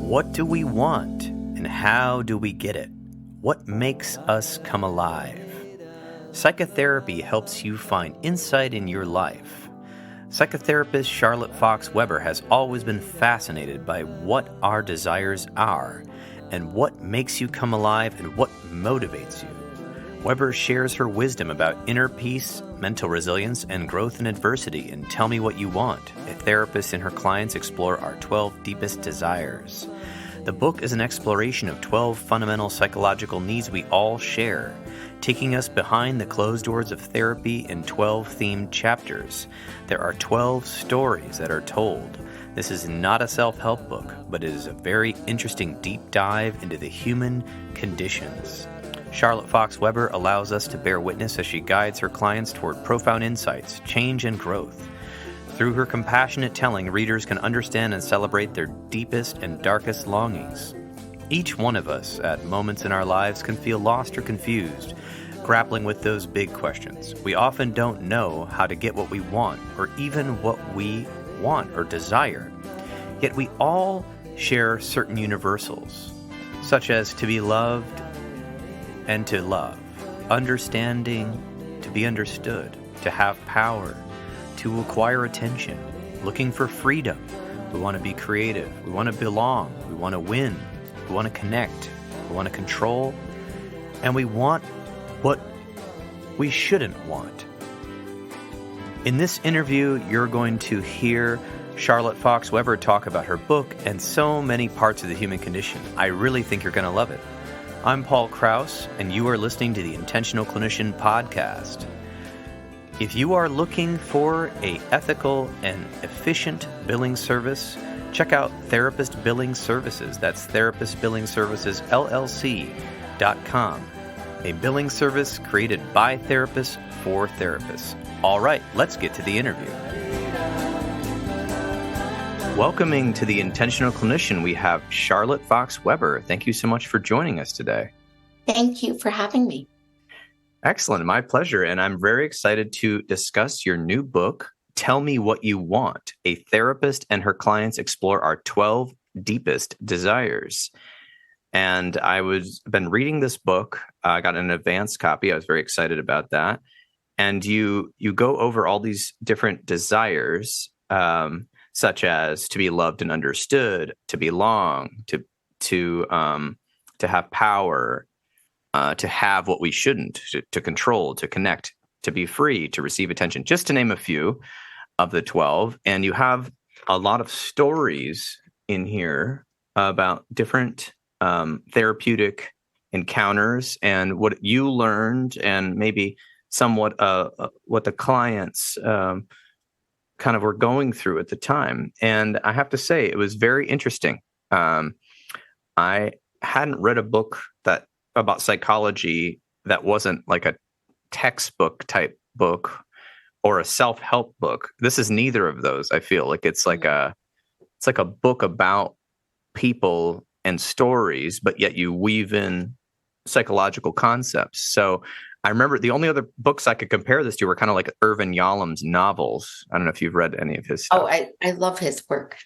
What do we want, and how do we get it? What makes us come alive? Psychotherapy helps you find insight in your life. Psychotherapist Charlotte Fox Weber has always been fascinated by what our desires are and what makes you come alive and what motivates you. Weber shares her wisdom about inner peace, mental resilience, and growth in adversity in Tell Me What You Want. A therapist and her clients explore our 12 deepest desires. The book is an exploration of 12 fundamental psychological needs we all share, taking us behind the closed doors of therapy in 12 themed chapters. There are 12 stories that are told. This is not a self-help book, but it is a very interesting deep dive into the human conditions. Charlotte Fox Weber allows us to bear witness as she guides her clients toward profound insights, change, and growth. Through her compassionate telling, readers can understand and celebrate their deepest and darkest longings. Each one of us, at moments in our lives, can feel lost or confused, grappling with those big questions. We often don't know how to get what we want, or even what we want or desire. Yet we all share certain universals, such as to be loved and to love, understanding, to be understood, to have power, to acquire attention, looking for freedom. We want to be creative. We want to belong. We want to win. We want to connect. We want to control. And we want what we shouldn't want. In this interview, you're going to hear Charlotte Fox Weber talk about her book and so many parts of the human condition. I really think you're going to love it. I'm Paul Krauss, and you are listening to the Intentional Clinician podcast. If you are looking for an ethical and efficient billing service, check out Therapist Billing Services. That's Therapist Billing Services, LLC.com. A billing service created by therapists for therapists. All right, let's get to the interview. Welcoming to the Intentional Clinician, we have Charlotte Fox Weber. Thank you so much for joining us today. Thank you for having me. Excellent. My pleasure. And I'm very excited to discuss your new book, Tell Me What You Want. A therapist and her clients explore our 12 deepest desires. And been reading this book. I got an advanced copy. I was very excited about that. And you go over all these different desires, such as to be loved and understood, to belong, to have power, to have what we shouldn't, to control, to connect, to be free, to receive attention, just to name a few of the 12. And you have a lot of stories in here about different therapeutic encounters and what you learned, and maybe somewhat what the clients kind of were going through at the time. And I have to say, it was very interesting. I hadn't read a book about psychology that wasn't like a textbook type book or a self-help book. This is neither of those. I feel like it's like a book about people and stories, but yet you weave in psychological concepts. So I remember the only other books I could compare this to were kind of like Irvin Yalom's novels. I don't know if you've read any of his stuff. Oh, I love his work.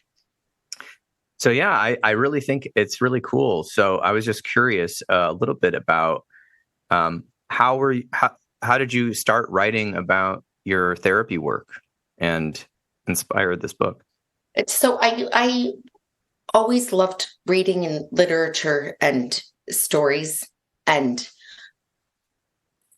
So yeah, I really think it's really cool. So I was just curious a little bit about how did you start writing about your therapy work and inspired this book? So I always loved reading and literature and stories, and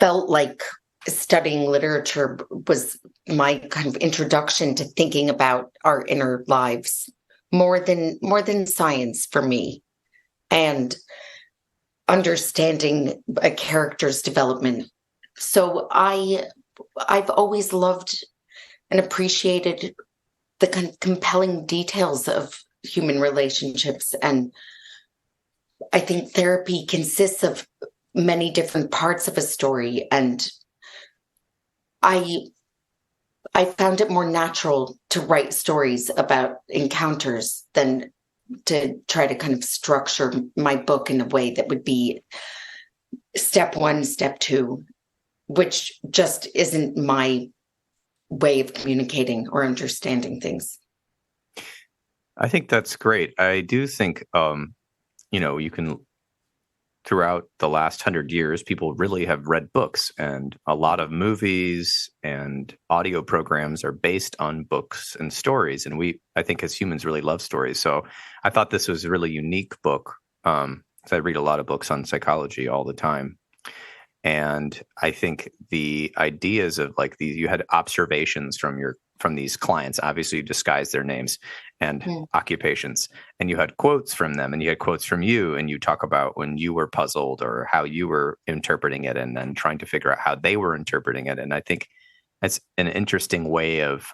felt like studying literature was my kind of introduction to thinking about our inner lives more than science for me, and understanding a character's development. So I've always loved and appreciated the kind of compelling details of human relationships. And I think therapy consists of many different parts of a story. And I found it more natural to write stories about encounters than to try to kind of structure my book in a way that would be step one, step two, which just isn't my way of communicating or understanding things. I think that's great. I do think, you can, throughout the last 100 years, people really have read books, and a lot of movies and audio programs are based on books and stories. And I think as humans really love stories. So I thought this was a really unique book. 'Cause I read a lot of books on psychology all the time. And I think the ideas of like these, you had observations from these clients. Obviously, you disguised their names and occupations, and you had quotes from them, and you had quotes from you, and you talk about when you were puzzled or how you were interpreting it, and then trying to figure out how they were interpreting it. And I think that's an interesting way of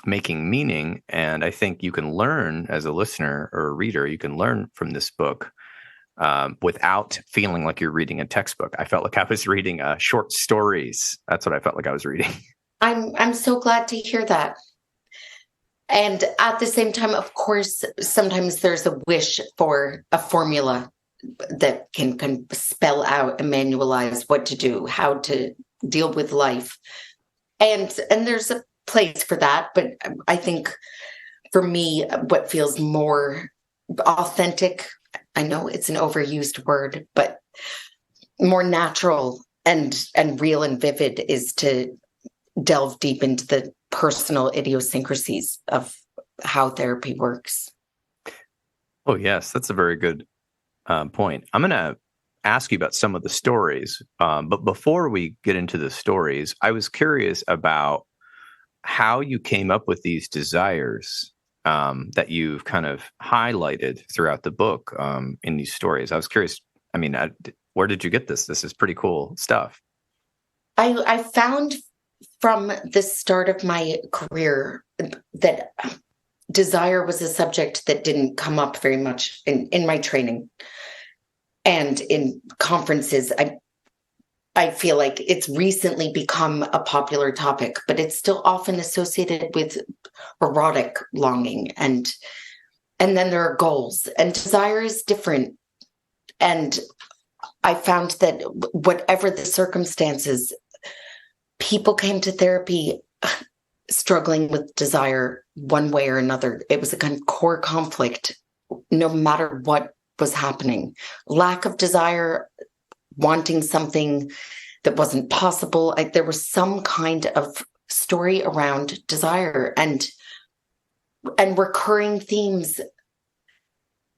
making meaning. And I think you can learn as a listener or a reader, you can learn from this book without feeling like you're reading a textbook. I felt like I was reading short stories. That's what I felt like I was reading. I'm so glad to hear that. And at the same time, of course, sometimes there's a wish for a formula that can spell out and manualize what to do, how to deal with life. And there's a place for that. But I think for me, what feels more authentic, I know it's an overused word, but more natural and real and vivid is to delve deep into the personal idiosyncrasies of how therapy works. Oh, yes, that's a very good point. I'm going to ask you about some of the stories. But before we get into the stories, I was curious about how you came up with these desires that you've kind of highlighted throughout the book in these stories. I was curious. I mean, where did you get this? This is pretty cool stuff. I found from the start of my career that desire was a subject that didn't come up very much in my training and in conferences. I feel like it's recently become a popular topic, but it's still often associated with erotic longing. And then there are goals, and desire is different. And I found that whatever the circumstances, people came to therapy struggling with desire one way or another. It was a kind of core conflict, no matter what was happening. Lack of desire, wanting something that wasn't possible. There was some kind of story around desire, and recurring themes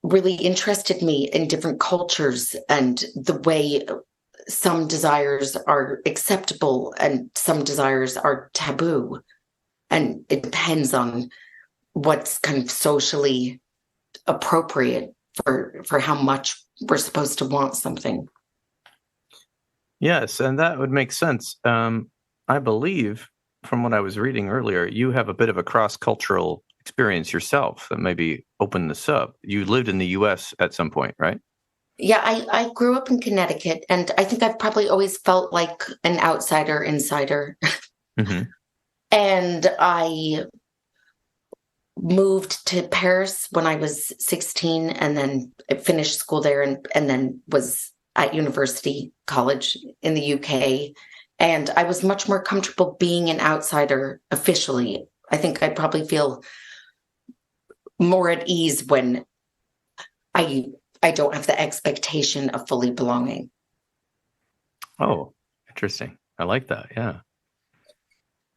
really interested me in different cultures and the way some desires are acceptable and some desires are taboo. And it depends on what's kind of socially appropriate for how much we're supposed to want something. Yes, and that would make sense. I believe, from what I was reading earlier, you have a bit of a cross-cultural experience yourself that maybe opened this up. You lived in the U.S. at some point, right? Yeah, I grew up in Connecticut, and I think I've probably always felt like an outsider insider. Mm-hmm. And I moved to Paris when I was 16, and then I finished school there, and then was at university college in the UK. And I was much more comfortable being an outsider officially. I think I'd probably feel more at ease when I don't have the expectation of fully belonging. Oh, interesting. I like that. Yeah.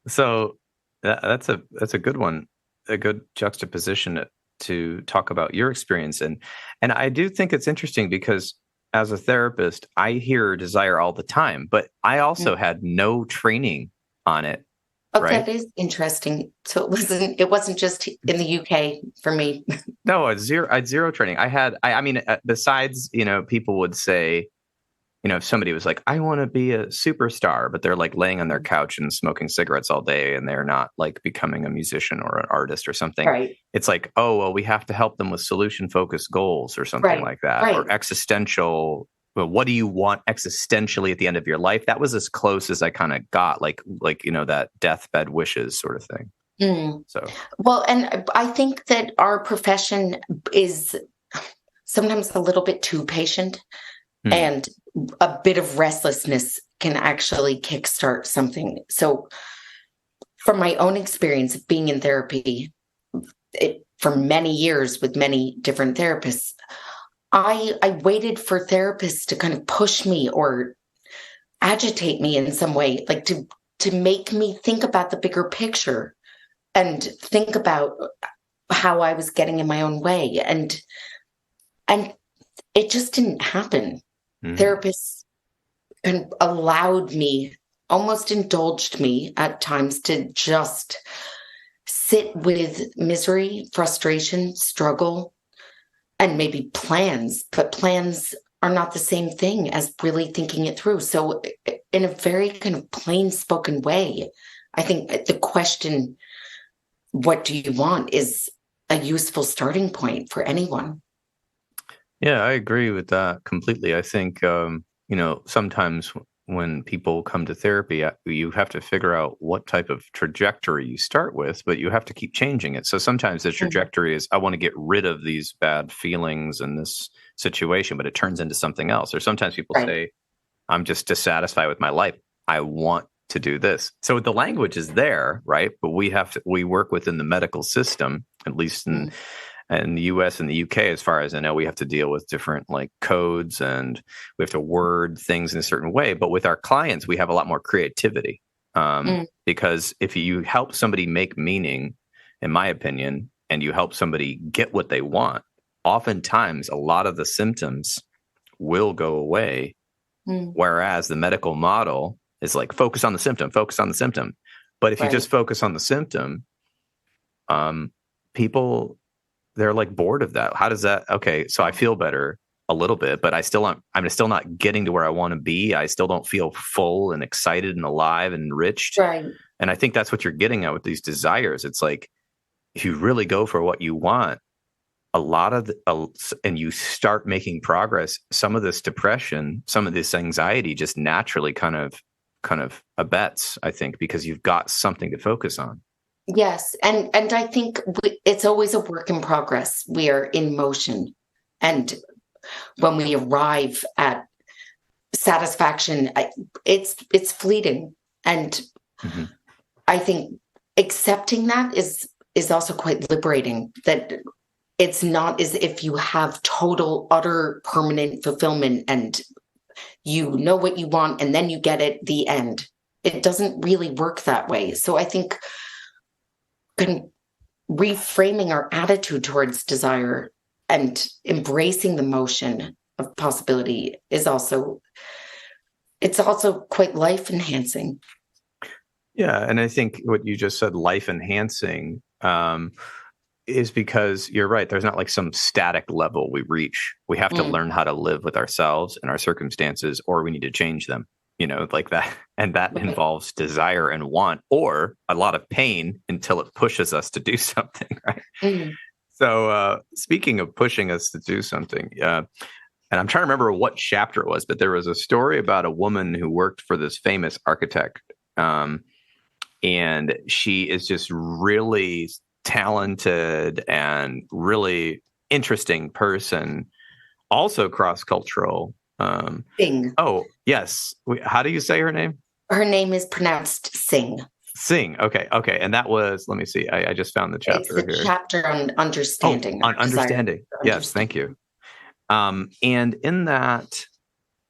So that's a good one, a good juxtaposition to talk about your experience. And I do think it's interesting because as a therapist, I hear desire all the time, but I also had no training on it. Oh, right? That is interesting. So it wasn't just in the UK for me. No, I had zero training. I mean, besides, people would say, if somebody was like, I want to be a superstar, but they're like laying on their couch and smoking cigarettes all day, and they're not like becoming a musician or an artist or something. Right. It's like, oh, well, we have to help them with solution-focused goals or something like that, or existential. Well, what do you want existentially at the end of your life? That was as close as I kind of got, like that deathbed wishes sort of thing. So, well, and I think that our profession is sometimes a little bit too patient, and a bit of restlessness can actually kickstart something. So from my own experience of being in therapy, for many years with many different therapists, I waited for therapists to kind of push me or agitate me in some way, like to make me think about the bigger picture and think about how I was getting in my own way. And it just didn't happen. Therapists allowed me, almost indulged me at times to just sit with misery, frustration, struggle, and maybe plans, but plans are not the same thing as really thinking it through. So in a very kind of plain spoken way, I think the question, what do you want, is a useful starting point for anyone. Yeah, I agree with that completely. I think, sometimes when people come to therapy, you have to figure out what type of trajectory you start with, but you have to keep changing it. So sometimes the trajectory is, I want to get rid of these bad feelings and this situation, but it turns into something else. Or sometimes people say, I'm just dissatisfied with my life. I want to do this. So the language is there, right? But we work within the medical system, at least in the US and the UK, as far as I know, we have to deal with different like codes and we have to word things in a certain way. But with our clients, we have a lot more creativity because if you help somebody make meaning, in my opinion, and you help somebody get what they want, oftentimes a lot of the symptoms will go away. Whereas the medical model is like, focus on the symptom, focus on the symptom. But if you just focus on the symptom, people, they're like bored of that. How does that? Okay, so I feel better a little bit, but I'm still not getting to where I want to be. I still don't feel full and excited and alive and enriched. Right. And I think that's what you're getting at with these desires. It's like, if you really go for what you want, and you start making progress, some of this depression, some of this anxiety just naturally kind of abets, I think, because you've got something to focus on. Yes. And I think it's always a work in progress. We are in motion. And when we arrive at satisfaction, it's fleeting. And I think accepting that is also quite liberating, that it's not as if you have total, utter, permanent fulfillment and you know what you want and then you get it, the end. It doesn't really work that way. So I think reframing our attitude towards desire and embracing the motion of possibility is also quite life enhancing. Yeah. And I think what you just said, life enhancing, is because you're right. There's not like some static level we reach. We have to learn how to live with ourselves and our circumstances, or we need to change them, like that. And that involves desire and want, or a lot of pain until it pushes us to do something, right? So speaking of pushing us to do something, and I'm trying to remember what chapter it was, but there was a story about a woman who worked for this famous architect. And she is just really talented and really interesting person, also cross-cultural. Singh. Oh, yes. How do you say her name? Her name is pronounced Singh. Singh. Okay. And that was, let me see. I just found the chapter here. It's a chapter on understanding. On understanding. Yes. Thank you. And in that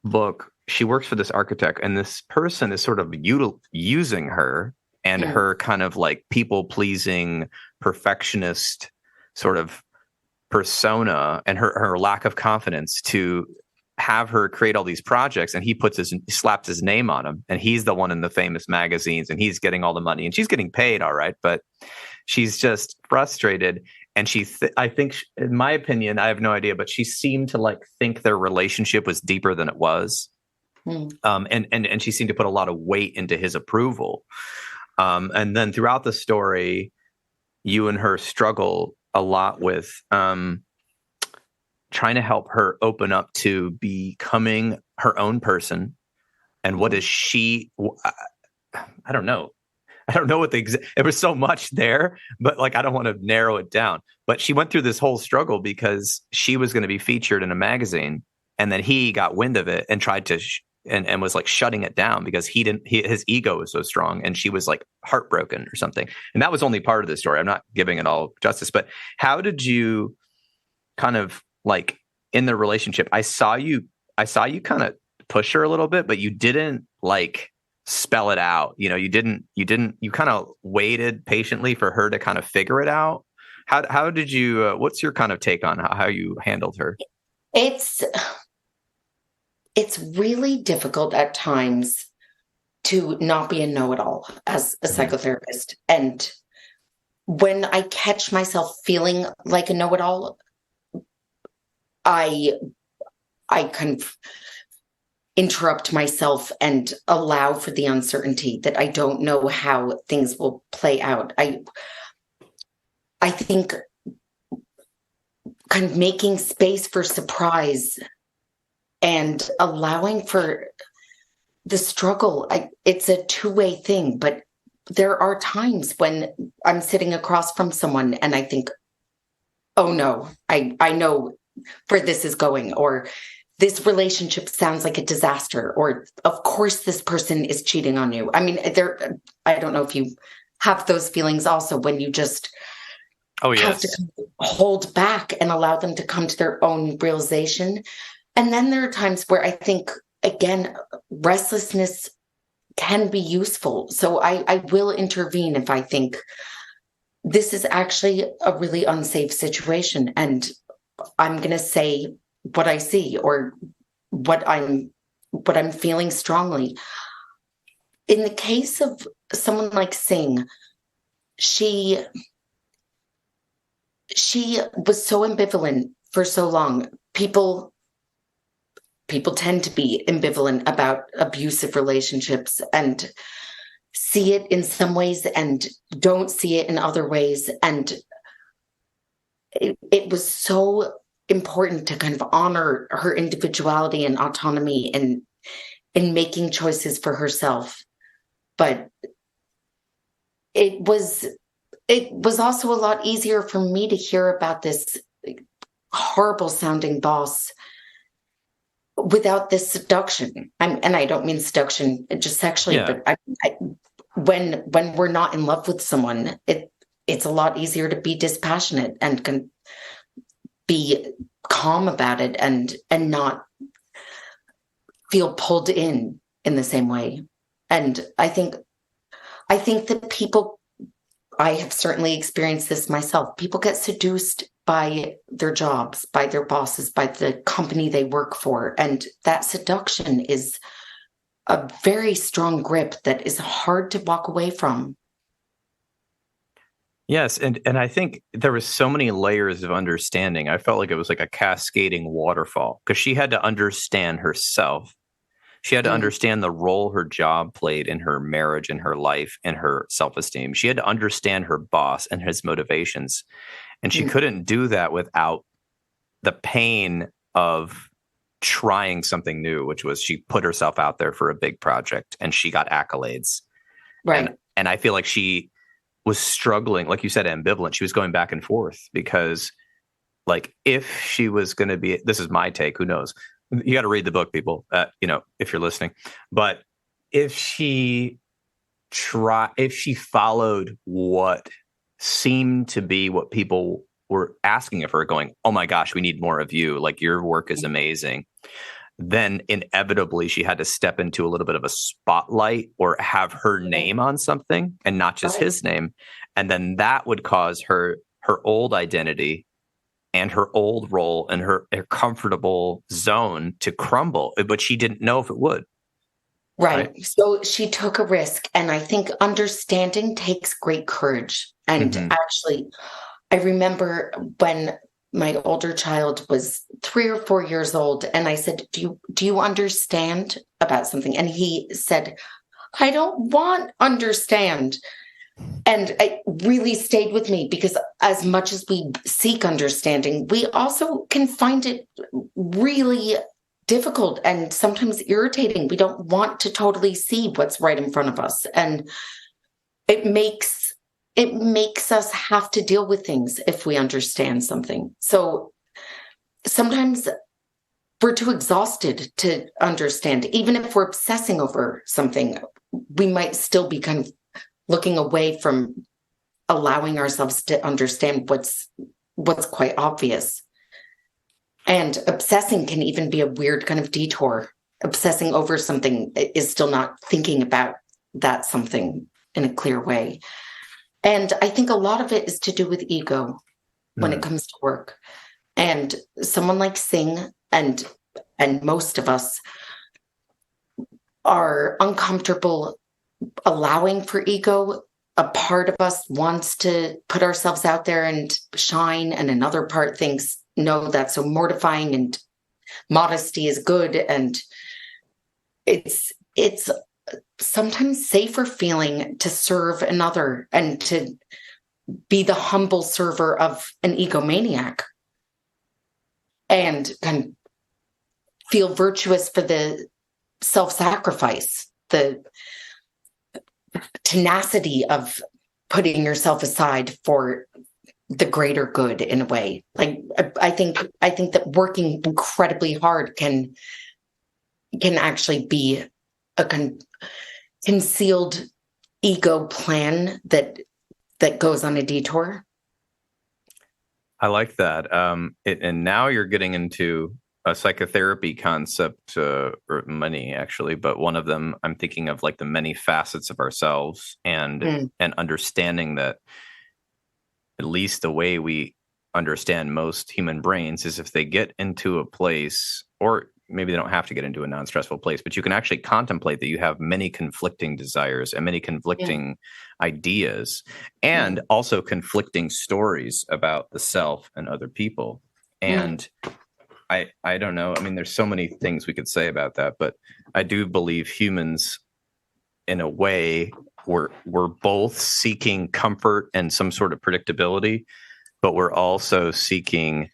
book, she works for this architect, and this person is sort of using her and her kind of like people-pleasing, perfectionist sort of persona and her lack of confidence to have her create all these projects. And he slaps his name on them, and he's the one in the famous magazines, and he's getting all the money, and she's getting paid all right, but she's just frustrated. And I think, in my opinion, I have no idea, but she seemed to like think their relationship was deeper than it was. And she seemed to put a lot of weight into his approval. And then throughout the story, you and her struggle a lot with trying to help her open up to becoming her own person. And what is she? I don't know. I don't know what it was so much there, but like, I don't want to narrow it down. But she went through this whole struggle because she was going to be featured in a magazine, and then he got wind of it and tried to and was like shutting it down because his ego was so strong, and she was like heartbroken or something. And that was only part of the story. I'm not giving it all justice, but how did you kind of like in the relationship? I saw you kind of push her a little bit, but you didn't like spell it out. You kind of waited patiently for her to kind of figure it out. How did you, what's your kind of take on how you handled her? It's really difficult at times to not be a know-it-all as a psychotherapist. And when I catch myself feeling like a know-it-all, I kind of interrupt myself and allow for the uncertainty that I don't know how things will play out. I think kind of making space for surprise and allowing for the struggle. It's a two-way thing, but there are times when I'm sitting across from someone and I think, oh no, I know where this is going, or this relationship sounds like a disaster, or of course this person is cheating on you. I mean, I don't know if you have those feelings also when you just have to hold back and allow them to come to their own realization. And then there are times where I think, again, restlessness can be useful. So I will intervene if I think this is actually a really unsafe situation, and I'm going to say what I see or what I'm feeling strongly. In the case of someone like Singh, she was so ambivalent for so long. People tend to be ambivalent about abusive relationships and see it in some ways and don't see it in other ways. And it was so important to kind of honor her individuality and autonomy and in making choices for herself. But it was also a lot easier for me to hear about this horrible sounding boss without this seduction. And I don't mean seduction just sexually, but when we're not in love with someone, it's a lot easier to be dispassionate and can be calm about it and not feel pulled in the same way. And I think that people, I have certainly experienced this myself, people get seduced by their jobs, by their bosses, by the company they work for. And that seduction is a very strong grip that is hard to walk away from. Yes, and I think there was so many layers of understanding. I felt like it was like a cascading waterfall because she had to understand herself. She had to understand the role her job played in her marriage, in her life, in her self-esteem. She had to understand her boss and his motivations. And she couldn't do that without the pain of trying something new, which was she put herself out there for a big project and she got accolades. Right. And I feel like she was struggling, like you said, ambivalent. She was going back and forth because, like, if she was going to be, this is my take, who knows? You got to read the book, people, if you're listening. But if she followed what seemed to be what people were asking of her, going, oh my gosh, we need more of you. Like, your work is amazing. Then inevitably she had to step into a little bit of a spotlight or have her name on something and not just his name. And then that would cause her old identity and her old role and her comfortable zone to crumble, but she didn't know if it would. Right. So she took a risk. And I think understanding takes great courage. And actually, I remember when my older child was 3 or 4 years old, and I said, do you understand about something? And he said, I don't want understand. And it really stayed with me because as much as we seek understanding, we also can find it really difficult and sometimes irritating. We don't want to totally see what's right in front of us. And it makes us have to deal with things if we understand something. So sometimes we're too exhausted to understand. Even if we're obsessing over something, we might still be kind of looking away from allowing ourselves to understand what's quite obvious. And obsessing can even be a weird kind of detour. Obsessing over something is still not thinking about that something in a clear way. And I think a lot of it is to do with ego when it comes to work. And someone like Singh and most of us are uncomfortable allowing for ego. A part of us wants to put ourselves out there and shine, and another part thinks, no, that's so mortifying, and modesty is good. And it's sometimes safer feeling to serve another and to be the humble server of an egomaniac and kind of feel virtuous for the self-sacrifice, the tenacity of putting yourself aside for the greater good in a way. Like, I think that working incredibly hard can actually be a concealed ego plan that goes on a detour. I like that. And now you're getting into a psychotherapy concept, or many actually, but one of them I'm thinking of, like the many facets of ourselves, and understanding that at least the way we understand most human brains is if they get into a place, or maybe they don't have to get into a non-stressful place, but you can actually contemplate that you have many conflicting desires and many conflicting ideas, and also conflicting stories about the self and other people. And I don't know. I mean, there's so many things we could say about that, but I do believe humans, in a way, we're both seeking comfort and some sort of predictability, but we're also seeking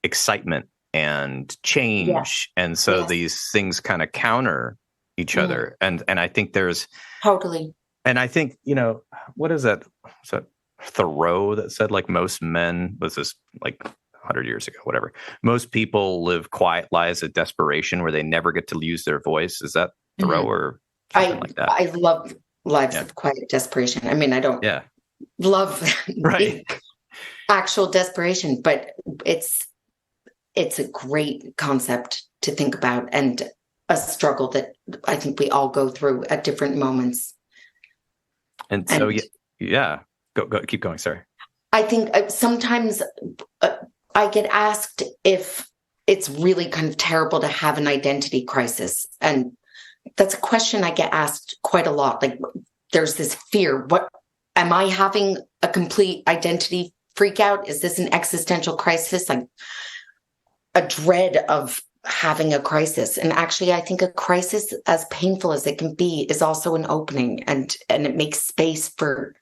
excitement and change. And so these things kind of counter each other. And I think there's totally. And I think, what is that? Is that Thoreau that said, like, most men, was this like 100 years ago, whatever, most people live quiet lives of desperation where they never get to use their voice. Is that Thoreau or something like that? I love lives of quiet desperation. I mean, I don't love actual desperation, but it's a great concept to think about, and a struggle that I think we all go through at different moments. And so, go, keep going. Sorry. I think sometimes I get asked if it's really kind of terrible to have an identity crisis. And that's a question I get asked quite a lot. Like, there's this fear. What, am I having a complete identity freak out? Is this an existential crisis? Like, a dread of having a crisis. And actually, I think a crisis, as painful as it can be, is also an opening, and it makes space for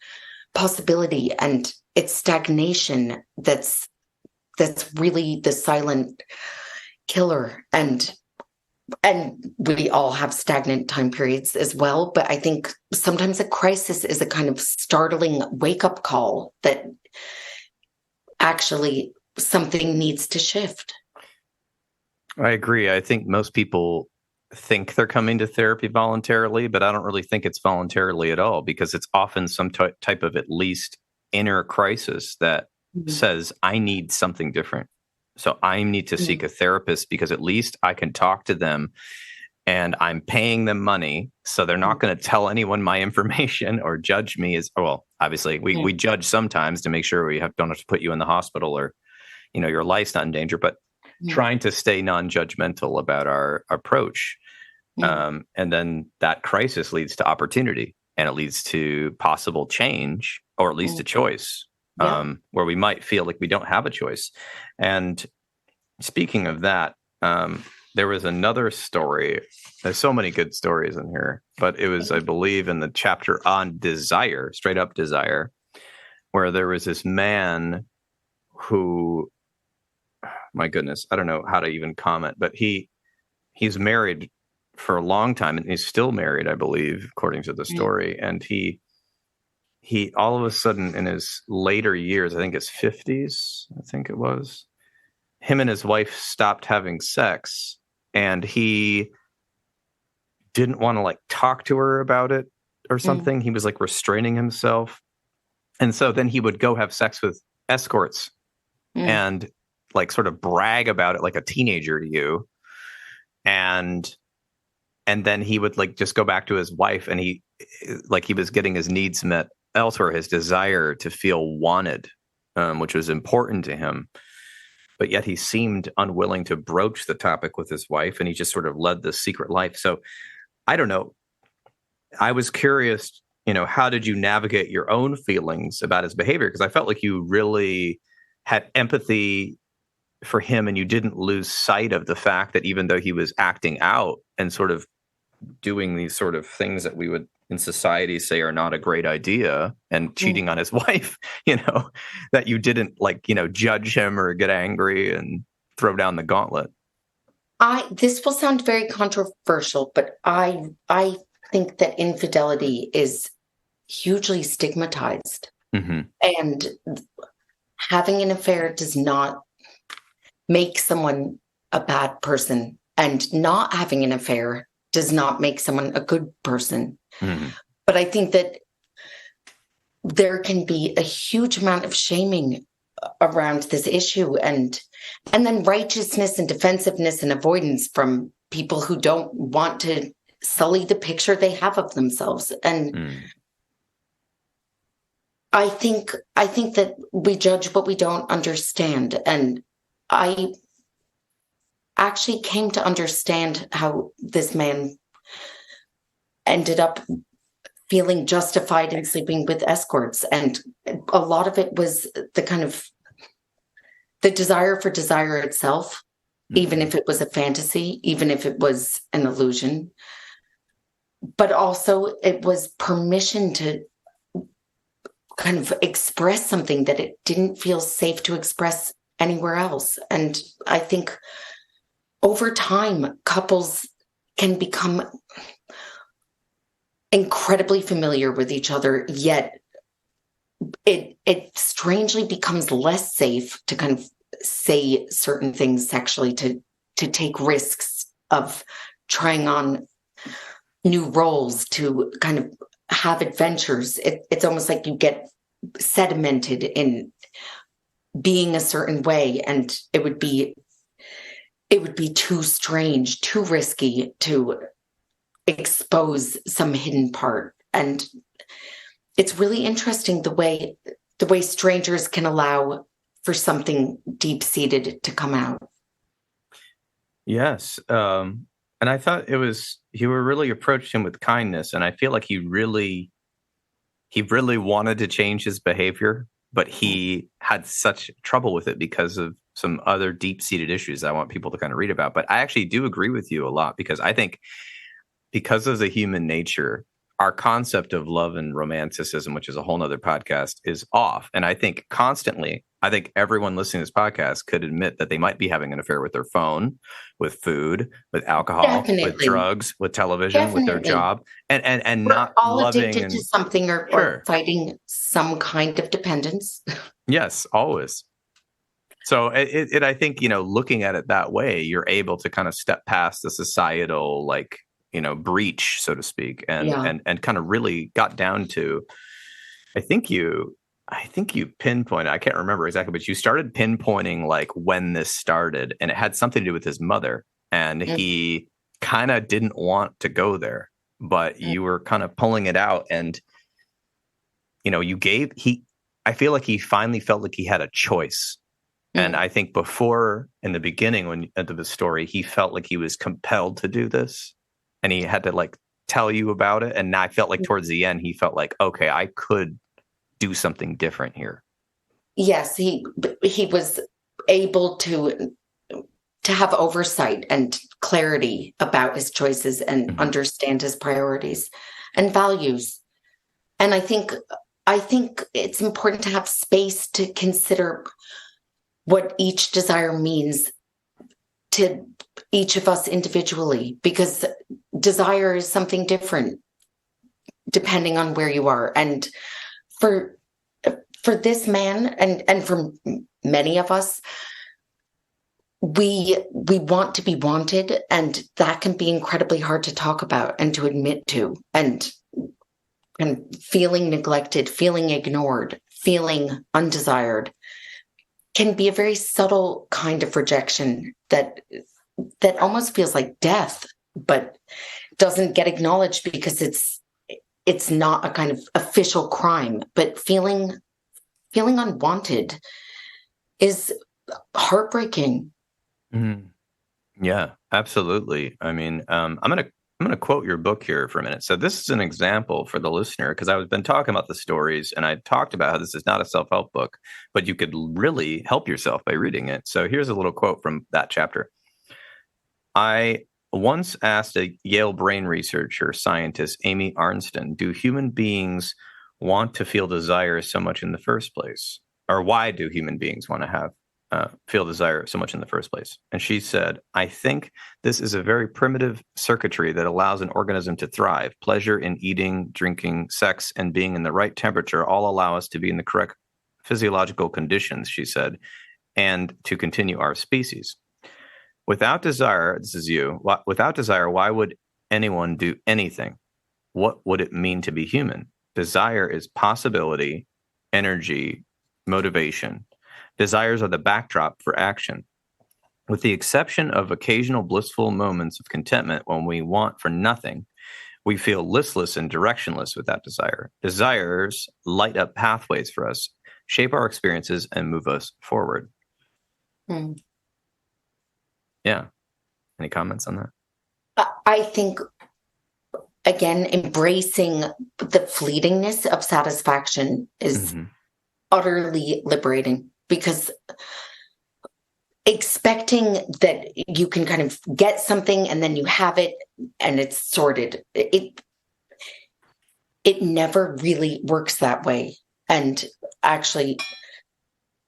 possibility, and it's stagnation that's really the silent killer. And we all have stagnant time periods as well, but I think sometimes a crisis is a kind of startling wake-up call that actually something needs to shift. I agree. I think most people think they're coming to therapy voluntarily, but I don't really think it's voluntarily at all, because it's often some type of at least inner crisis that says, I need something different. So I need to seek a therapist, because at least I can talk to them, and I'm paying them money. So they're not going to tell anyone my information or judge me as well. Obviously, we judge sometimes to make sure we don't have to put you in the hospital, or, your life's not in danger, but trying to stay non-judgmental about our approach. And then that crisis leads to opportunity, and it leads to possible change, or at least a choice, where we might feel like we don't have a choice. And speaking of that, there was another story. There's so many good stories in here, but it was, I believe, in the chapter on desire, straight up desire, where there was this man who, my goodness, I don't know how to even comment, but he's married for a long time, and he's still married, I believe, according to the story. And he all of a sudden, in his later years, I think his 50s, I think it was, him and his wife stopped having sex, and he didn't want to like talk to her about it or something. He was like restraining himself. And so then he would go have sex with escorts and like sort of brag about it like a teenager to you. And then he would like just go back to his wife, and he was getting his needs met elsewhere, his desire to feel wanted, which was important to him. But yet he seemed unwilling to broach the topic with his wife, and he just sort of led this secret life. So I don't know. I was curious, how did you navigate your own feelings about his behavior? Because I felt like you really had empathy for him, and you didn't lose sight of the fact that even though he was acting out and sort of doing these sort of things that we would in society say are not a great idea, and cheating on his wife, that you didn't judge him or get angry and throw down the gauntlet. This will sound very controversial, but I think that infidelity is hugely stigmatized. And having an affair does not make someone a bad person, and not having an affair does not make someone a good person. But I think that there can be a huge amount of shaming around this issue, and then righteousness and defensiveness and avoidance from people who don't want to sully the picture they have of themselves. And I think that we judge what we don't understand. And I actually came to understand how this man ended up feeling justified in sleeping with escorts. And a lot of it was the kind of the desire for desire itself, even if it was a fantasy, even if it was an illusion. But also it was permission to kind of express something that it didn't feel safe to express anywhere else. And I think over time, couples can become incredibly familiar with each other, yet it strangely becomes less safe to kind of say certain things sexually, to take risks of trying on new roles, to kind of have adventures. It's almost like you get sedimented in being a certain way, and it would be too strange, too risky to expose some hidden part. And it's really interesting the way strangers can allow for something deep-seated to come out. Yes. And I thought you were really approached him with kindness. And I feel like he really wanted to change his behavior, but he had such trouble with it because of some other deep-seated issues I want people to kind of read about. But I actually do agree with you a lot, because I think because of the human nature, our concept of love and romanticism, which is a whole nother podcast, is off. And I think everyone listening to this podcast could admit that they might be having an affair with their phone, with food, with alcohol, Definitely. with drugs, with television, Definitely. with their job, and We're not all loving addicted to something or fighting some kind of dependence. Yes, always. So I think, looking at it that way, you're able to kind of step past the societal, breach, so to speak, and kind of really got down to, I think you pinpointed, I can't remember exactly, but you started pinpointing like when this started, and it had something to do with his mother, and he kind of didn't want to go there, but you were kind of pulling it out, and I feel like he finally felt like he had a choice. And I think before, in the beginning of the story, he felt like he was compelled to do this, and he had to tell you about it. And I felt like towards the end, he felt like, okay, I could do something different here. Yes, he was able to have oversight and clarity about his choices and understand his priorities and values. And I think it's important to have space to consider what each desire means to each of us individually, because desire is something different depending on where you are. And for this man and for many of us, we want to be wanted, and that can be incredibly hard to talk about and to admit to, and feeling neglected, feeling ignored, feeling undesired can be a very subtle kind of rejection that almost feels like death, but doesn't get acknowledged because it's not a kind of official crime. But feeling unwanted is heartbreaking. Mhm. Yeah, absolutely. I mean, I'm gonna quote your book here for a minute. So this is an example for the listener, because I've been talking about the stories, and I talked about how this is not a self-help book, but you could really help yourself by reading it. So here's a little quote from that chapter. I once asked a Yale brain researcher scientist, Amy Arnsten, do human beings want to feel desire so much in the first place? Or why do human beings want to have feel desire so much in the first place? And she said, I think this is a very primitive circuitry that allows an organism to thrive. Pleasure in eating, drinking, sex, and being in the right temperature all allow us to be in the correct physiological conditions, she said, and to continue our species. Without desire, this is you, without desire, why would anyone do anything? What would it mean to be human? Desire is possibility, energy, motivation. Desires are the backdrop for action. With the exception of occasional blissful moments of contentment when we want for nothing, we feel listless and directionless without desire. Desires light up pathways for us, shape our experiences, and move us forward. Mm. Yeah. Any comments on that? I think, again, embracing the fleetingness of satisfaction is utterly liberating, because expecting that you can kind of get something and then you have it and it's sorted, it never really works that way. And actually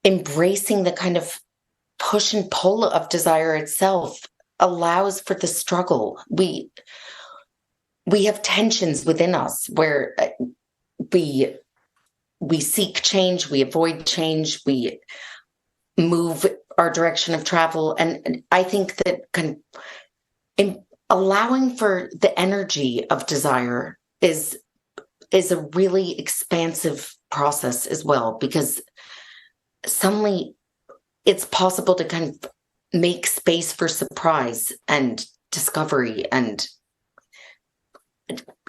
embracing the kind of push and pull of desire itself allows for the struggle. We have tensions within us where we seek change, we avoid change, we move our direction of travel. And I think that in allowing for the energy of desire is a really expansive process as well, because suddenly it's possible to kind of make space for surprise and discovery, and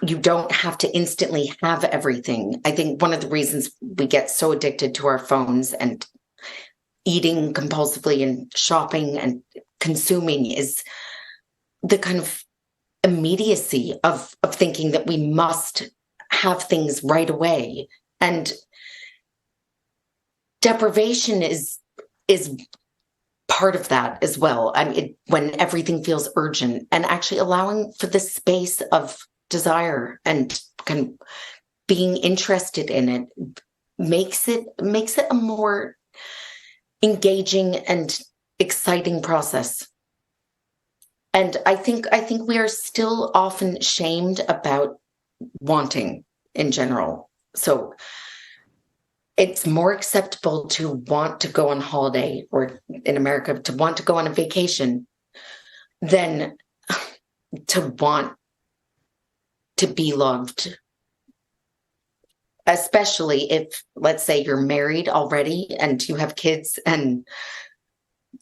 you don't have to instantly have everything. I think one of the reasons we get so addicted to our phones and eating compulsively and shopping and consuming is the kind of immediacy of thinking that we must have things right away. And deprivation is part of that as well. I mean, when everything feels urgent, and actually allowing for the space of desire and kind of being interested in it makes it a more engaging and exciting process. And I think we are still often shamed about wanting in general. So it's more acceptable to want to go on holiday, or in America, to want to go on a vacation, than to want to be loved. Especially if, let's say, you're married already and you have kids, and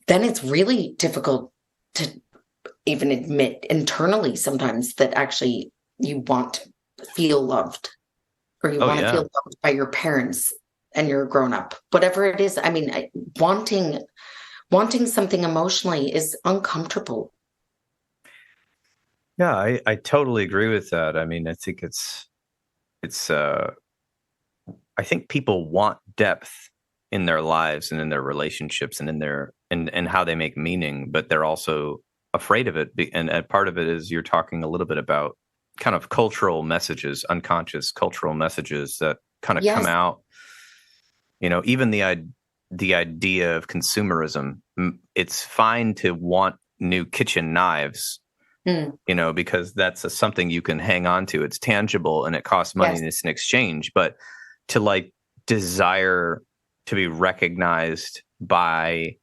then it's really difficult to even admit internally sometimes that actually you want to feel loved, or you want to feel loved by your parents, and you're a grown up, whatever it is. I mean, wanting something emotionally is uncomfortable. Yeah, I totally agree with that. I mean, I think I think people want depth in their lives and in their relationships and in their and how they make meaning, but they're also afraid of it. And part of it is you're talking a little bit about kind of cultural messages, unconscious cultural messages that kind of come out. You know, even the idea of consumerism. It's fine to want new kitchen knives, you know, because that's something you can hang on to. It's tangible and it costs money and it's an exchange. But to like desire to be recognized by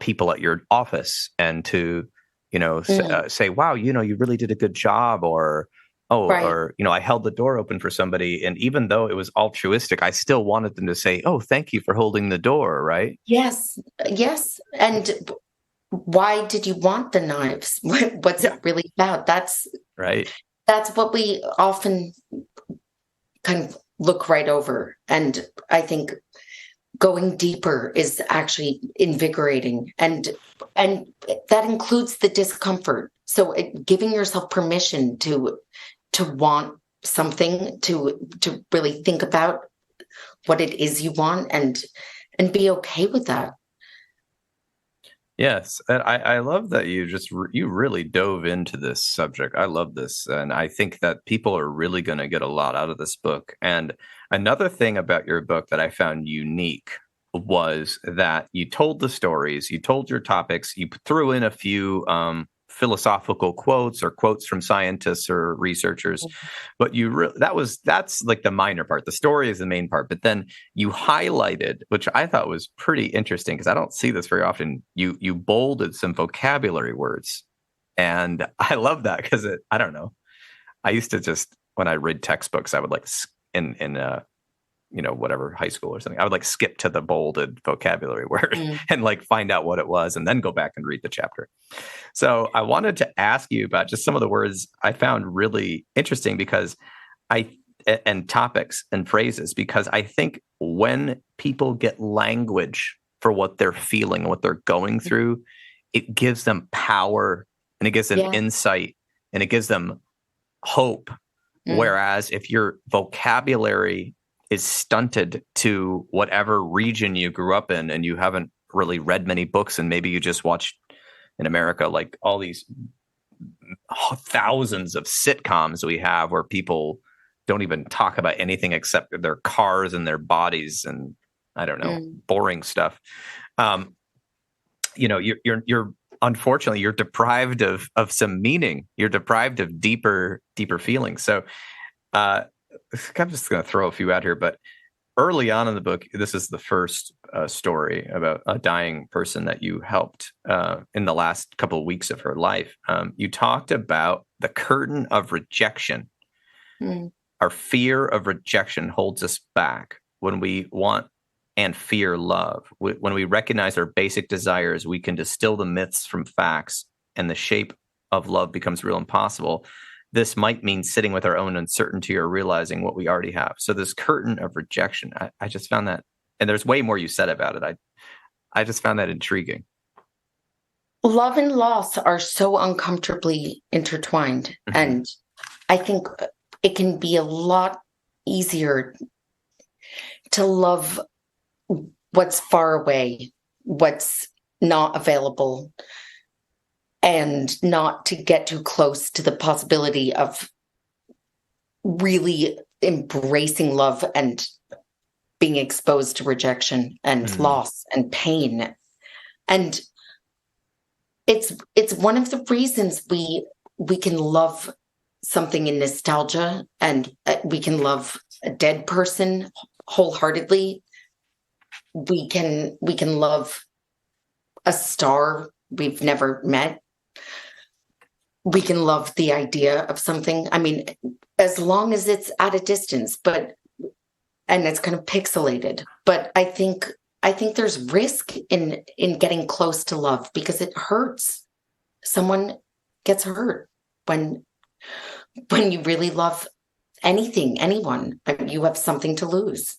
people at your office and to, say, wow, you really did a good job, or, Right. I held the door open for somebody. And even though it was altruistic, I still wanted them to say, oh, thank you for holding the door. Right. Yes. Yes. And why did you want the knives? What's Yeah. it really about? Right. That's what we often kind of look right over. And I think going deeper is actually invigorating, and that includes the discomfort. So giving yourself permission to want something, to really think about what it is you want, and be okay with that. Yes, and I love that you really dove into this subject. I love this, and I think that people are really going to get a lot out of this book. And another thing about your book that I found unique was that you told the stories, you told your topics, you threw in a few philosophical quotes or quotes from scientists or researchers, but that's like the minor part. The story is the main part, but then you highlighted, which I thought was pretty interesting because I don't see this very often. You bolded some vocabulary words, and I love that because I don't know. I used to just, when I read textbooks, I would like in whatever, high school or something, I would like skip to the bolded vocabulary word and like find out what it was and then go back and read the chapter. So I wanted to ask you about just some of the words I found really interesting and topics and phrases, because I think when people get language for what they're feeling and what they're going through, it gives them power, and it gives them insight, and it gives them hope. Whereas if your vocabulary is stunted to whatever region you grew up in, and you haven't really read many books, and maybe you just watched in America, like all these thousands of sitcoms we have where people don't even talk about anything except their cars and their bodies and I don't know, boring stuff. You're unfortunately, you're deprived of some meaning. You're deprived of deeper feelings. So I'm just going to throw a few out here, but early on in the book, this is the first story about a dying person that you helped in the last couple of weeks of her life. You talked about the curtain of rejection. Our fear of rejection holds us back when we want and fear love. When we recognize our basic desires, we can distill the myths from facts, and the shape of love becomes real and possible. This might mean sitting with our own uncertainty or realizing what we already have. So this curtain of rejection, I just found that, and there's way more you said about it. I just found that intriguing. Love and loss are so uncomfortably intertwined. And I think it can be a lot easier to love what's far away, what's not available, and not to get too close to the possibility of really embracing love and being exposed to rejection and loss and pain. And it's one of the reasons we can love something in nostalgia, and we can love a dead person wholeheartedly. We can love a star we've never met. We can love the idea of something. I mean, as long as it's at a distance, and it's kind of pixelated. But I think there's risk in getting close to love because it hurts. Someone gets hurt when you really love anyone. You have something to lose.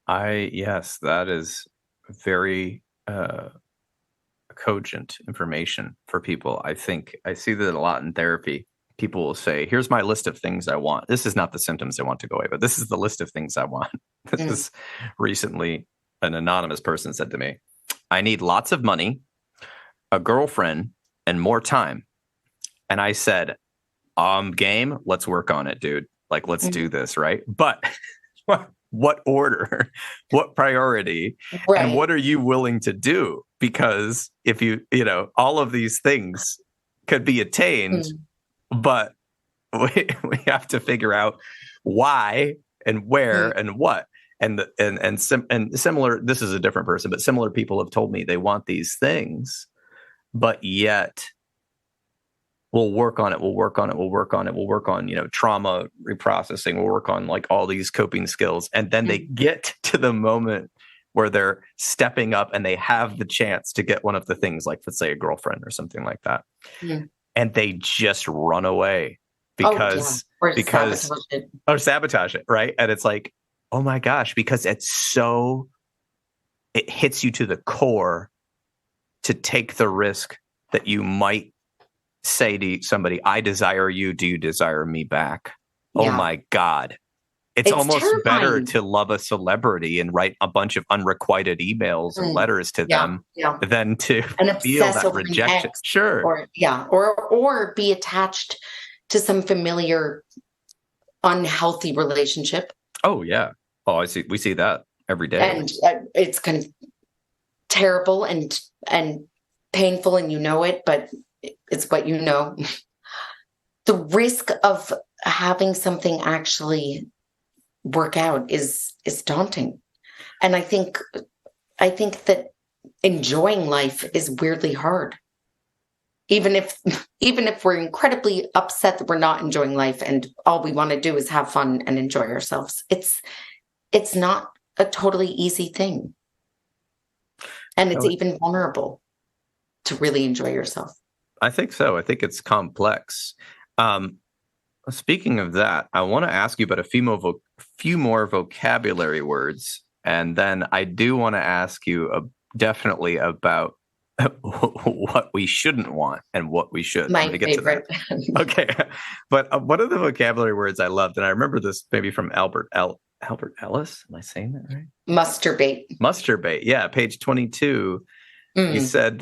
Yes, that is very cogent information for people. I think I see that a lot in therapy. People will say, here's my list of things I want. This is not the symptoms I want to go away, but this is the list of things I want. This is recently an anonymous person said to me, I need lots of money, a girlfriend, and more time. And I said, game, let's work on it, dude. Like, let's do this, right? But what order, what priority, and what are you willing to do? Because if all of these things could be attained, but we have to figure out why and where and what. and similar, this is a different person, but similar people have told me they want these things, but yet we'll work on it. We'll work on trauma reprocessing. We'll work on like all these coping skills. And then they get to the moment where they're stepping up and they have the chance to get one of the things, like, let's say, a girlfriend or something like that. And they just run away because sabotage it. Right. And it's like, oh my gosh, because it hits you to the core to take the risk that you might say to somebody, I desire you. Do you desire me back? Yeah. Oh my God. It's almost terrifying. Better to love a celebrity and write a bunch of unrequited emails or letters to them than to feel that rejection. Sure. Or be attached to some familiar unhealthy relationship. Oh yeah. Oh, we see that every day. And it's kind of terrible and painful, and you know it, but it's what you know. The risk of having something actually work out is daunting. And I think that enjoying life is weirdly hard. Even if we're incredibly upset that we're not enjoying life and all we want to do is have fun and enjoy ourselves, it's not a totally easy thing. And it's even vulnerable to really enjoy yourself. I think so. I think it's complex. Speaking of that, I want to ask you about a few more vocabulary words. And then I do want to ask you definitely about what we shouldn't want and what we should. My favorite. Okay. But one of the vocabulary words I loved, and I remember this maybe from Albert Ellis. Am I saying that right? Masturbate. Yeah. Page 22. He said,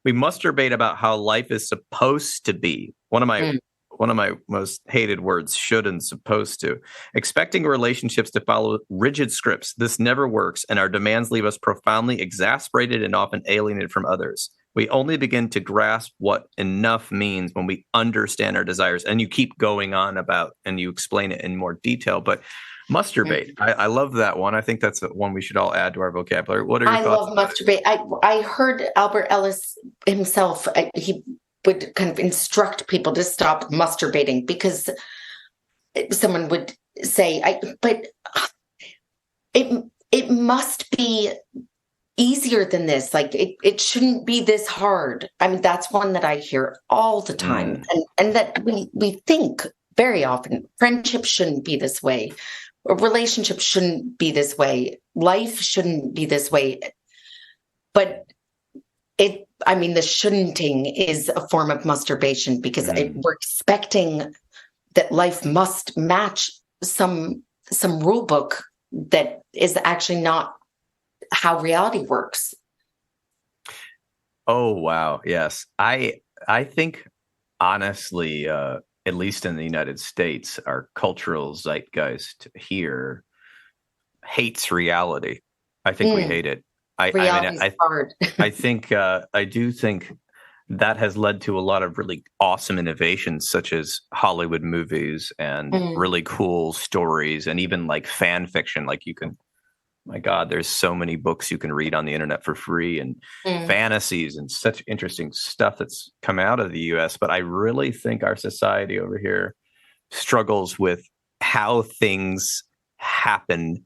we masturbate about how life is supposed to be. One of my most hated words, should and supposed to. Expecting relationships to follow rigid scripts. This never works, and our demands leave us profoundly exasperated and often alienated from others. We only begin to grasp what enough means when we understand our desires. And you keep going on about, and you explain it in more detail, but masturbate. I love that one. I think that's one we should all add to our vocabulary. What are your thoughts? I love masturbate. I heard Albert Ellis himself, he would kind of instruct people to stop masturbating because someone would say, but it must be easier than this. Like it shouldn't be this hard. I mean, that's one that I hear all the time. And that we think very often, friendship shouldn't be this way. A relationship shouldn't be this way. Life shouldn't be this way. But the shouldn'ting is a form of masturbation because we're expecting that life must match some rule book that is actually not how reality works. Oh, wow. Yes. I think, honestly, at least in the United States, our cultural zeitgeist here hates reality. I think we hate it. I do think that has led to a lot of really awesome innovations, such as Hollywood movies and really cool stories, and even like fan fiction. Like my God, there's so many books you can read on the internet for free, and fantasies and such interesting stuff that's come out of the US. But I really think our society over here struggles with how things happen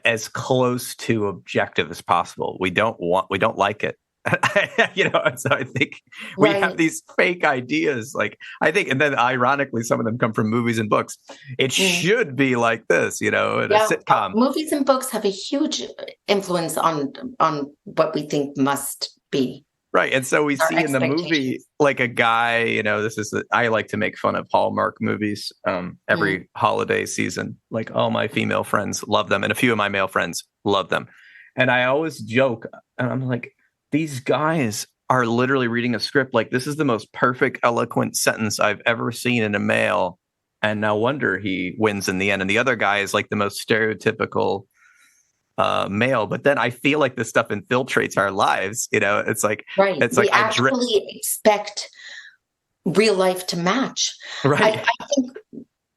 as close to objective as possible. We don't like it. So I think we have these fake ideas. Like, I think, and then ironically, some of them come from movies and books. It should be like this, in a sitcom. Movies and books have a huge influence on what we think must be. Right. And so we see in the movie, like a guy, I like to make fun of Hallmark movies every holiday season. Like, all my female friends love them, and a few of my male friends love them. And I always joke, and I'm like, these guys are literally reading a script like, this is the most perfect, eloquent sentence I've ever seen in a male. And no wonder he wins in the end. And the other guy is like the most stereotypical male. But then I feel like this stuff infiltrates our lives. It's like, it's like, we actually expect real life to match. Right. I think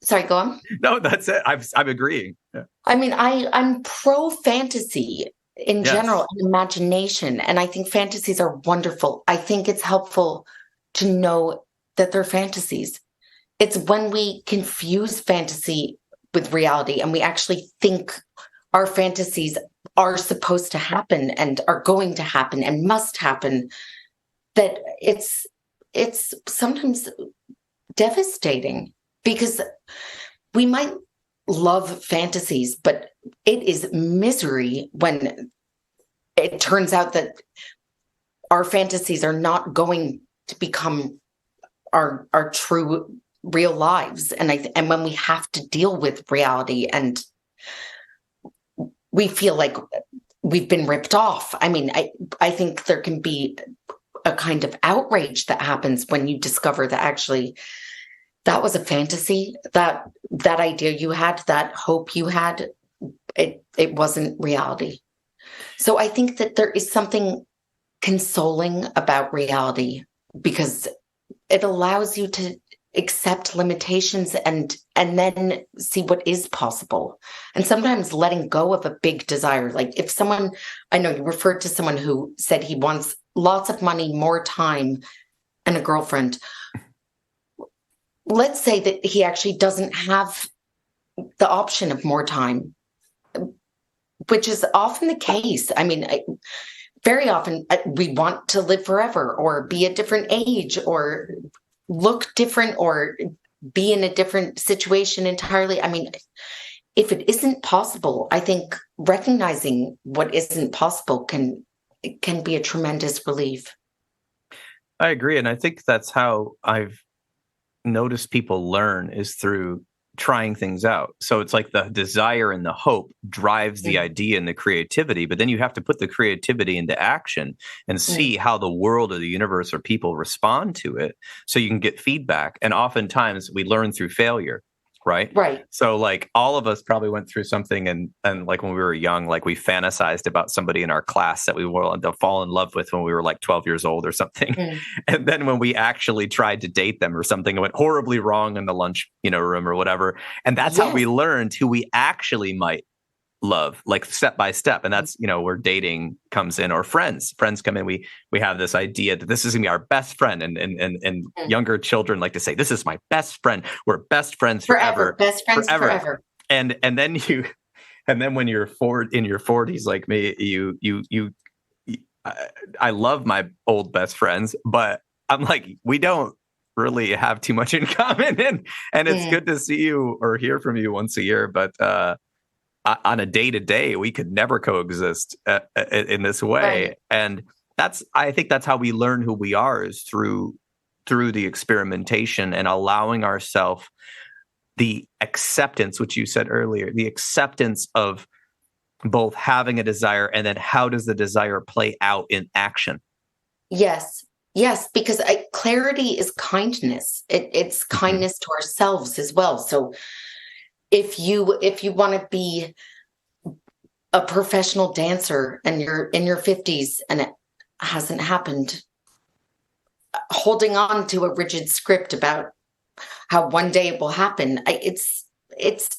Sorry, go on. No, that's it. I'm agreeing. Yeah. I mean, I'm pro fantasy in Yes. general and imagination, and I think fantasies are wonderful. I think it's helpful to know that they're fantasies. It's when we confuse fantasy with reality and we actually think our fantasies are supposed to happen and are going to happen and must happen, that it's sometimes devastating, because we might love fantasies, but it is misery when it turns out that our fantasies are not going to become our true real lives. And when we have to deal with reality and we feel like we've been ripped off. I mean, I think there can be a kind of outrage that happens when you discover that actually that was a fantasy, that idea you had, that hope you had, it wasn't reality. So I think that there is something consoling about reality, because it allows you to accept limitations and then see what is possible. And sometimes letting go of a big desire. Like if someone, I know you referred to someone who said he wants lots of money, more time, and a girlfriend. Let's say that he actually doesn't have the option of more time, which is often the case. I mean, very often we want to live forever or be a different age or look different or be in a different situation entirely. I mean, if it isn't possible, I think recognizing what isn't possible can be a tremendous relief. I agree. And I think that's how I've noticed people learn, is through trying things out. So it's like the desire and the hope drives the idea and the creativity, but then you have to put the creativity into action and see how the world or the universe or people respond to it, so you can get feedback. And oftentimes we learn through failure. Right. So like all of us probably went through something, and like when we were young, like we fantasized about somebody in our class that we wanted to fall in love with when we were like 12 years old or something. And then when we actually tried to date them or something, it went horribly wrong in the lunch, room or whatever. And that's how we learned who we actually might love, like step by step. And that's, where dating comes in, or friends come in. We have this idea that this is gonna be our best friend, and younger children like to say, this is my best friend. We're best friends forever. Best friends forever. And then when you're in your 40s like me, I love my old best friends, but I'm like, we don't really have too much in common, and it's good to see you or hear from you once a year, but on a day-to-day, we could never coexist in this way. Right. And I think that's how we learn who we are, is through the experimentation and allowing ourselves the acceptance, which you said earlier, the acceptance of both having a desire and then how does the desire play out in action. Yes, because clarity is kindness. It's kindness to ourselves as well. So if you want to be a professional dancer and you're in your 50s and it hasn't happened, holding on to a rigid script about how one day it will happen, it's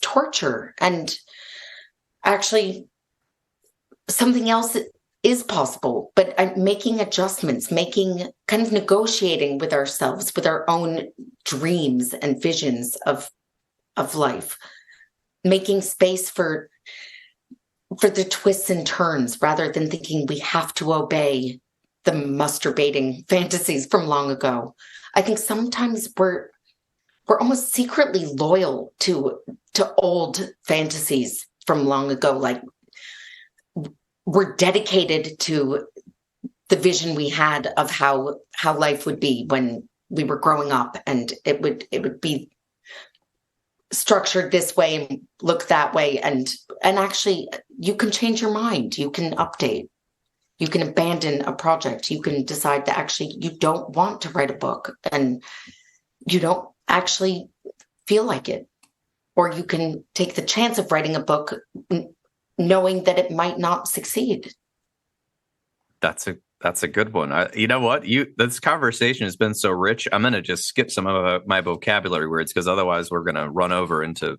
torture. And actually something else is possible, but making adjustments, kind of negotiating with ourselves, with our own dreams and visions of life, making space for the twists and turns, rather than thinking we have to obey the masturbating fantasies from long ago. I think sometimes we're almost secretly loyal to old fantasies from long ago. Like we're dedicated to the vision we had of how life would be when we were growing up, and it would be structured this way and look that way, and actually you can change your mind, you can update, you can abandon a project, you can decide that actually you don't want to write a book and you don't actually feel like it, or you can take the chance of writing a book knowing that it might not succeed. That's a That's a good one. You know what? This conversation has been so rich. I'm going to just skip some of my vocabulary words because otherwise we're going to run over into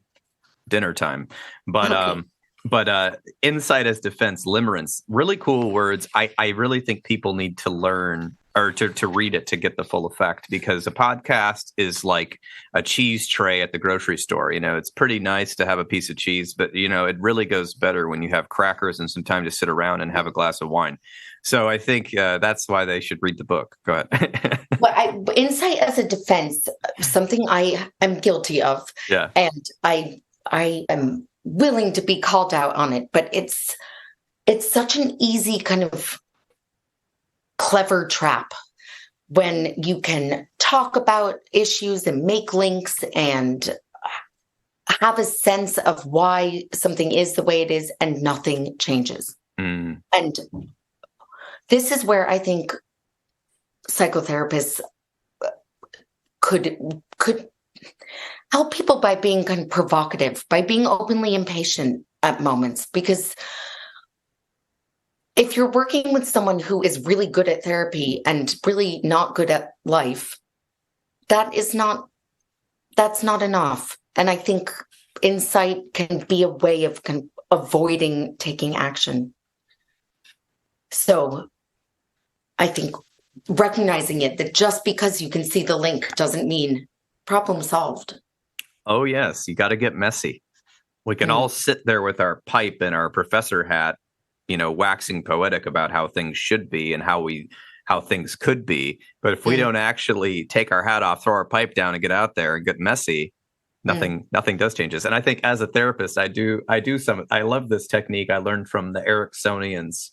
dinner time. But Okay. insight as defense, limerence, really cool words. I really think people need to learn or to read it to get the full effect, because a podcast is like a cheese tray at the grocery store. It's pretty nice to have a piece of cheese, but it really goes better when you have crackers and some time to sit around and have a glass of wine. So I think that's why they should read the book. Go ahead. Well, insight as a defense, something I am guilty of. Yeah. And I am willing to be called out on it, but it's such an easy kind of clever trap when you can talk about issues and make links and have a sense of why something is the way it is and nothing changes. And this is where I think psychotherapists could help people by being kind of provocative, by being openly impatient at moments. Because if you're working with someone who is really good at therapy and really not good at life, that's not enough. And I think insight can be a way of avoiding taking action. So I think recognizing it, that just because you can see the link doesn't mean problem solved. Oh, yes. You got to get messy. We can all sit there with our pipe and our professor hat, waxing poetic about how things should be and how things could be. But if we don't actually take our hat off, throw our pipe down and get out there and get messy, nothing does change us. And I think as a therapist, I love this technique I learned from the Ericksonians,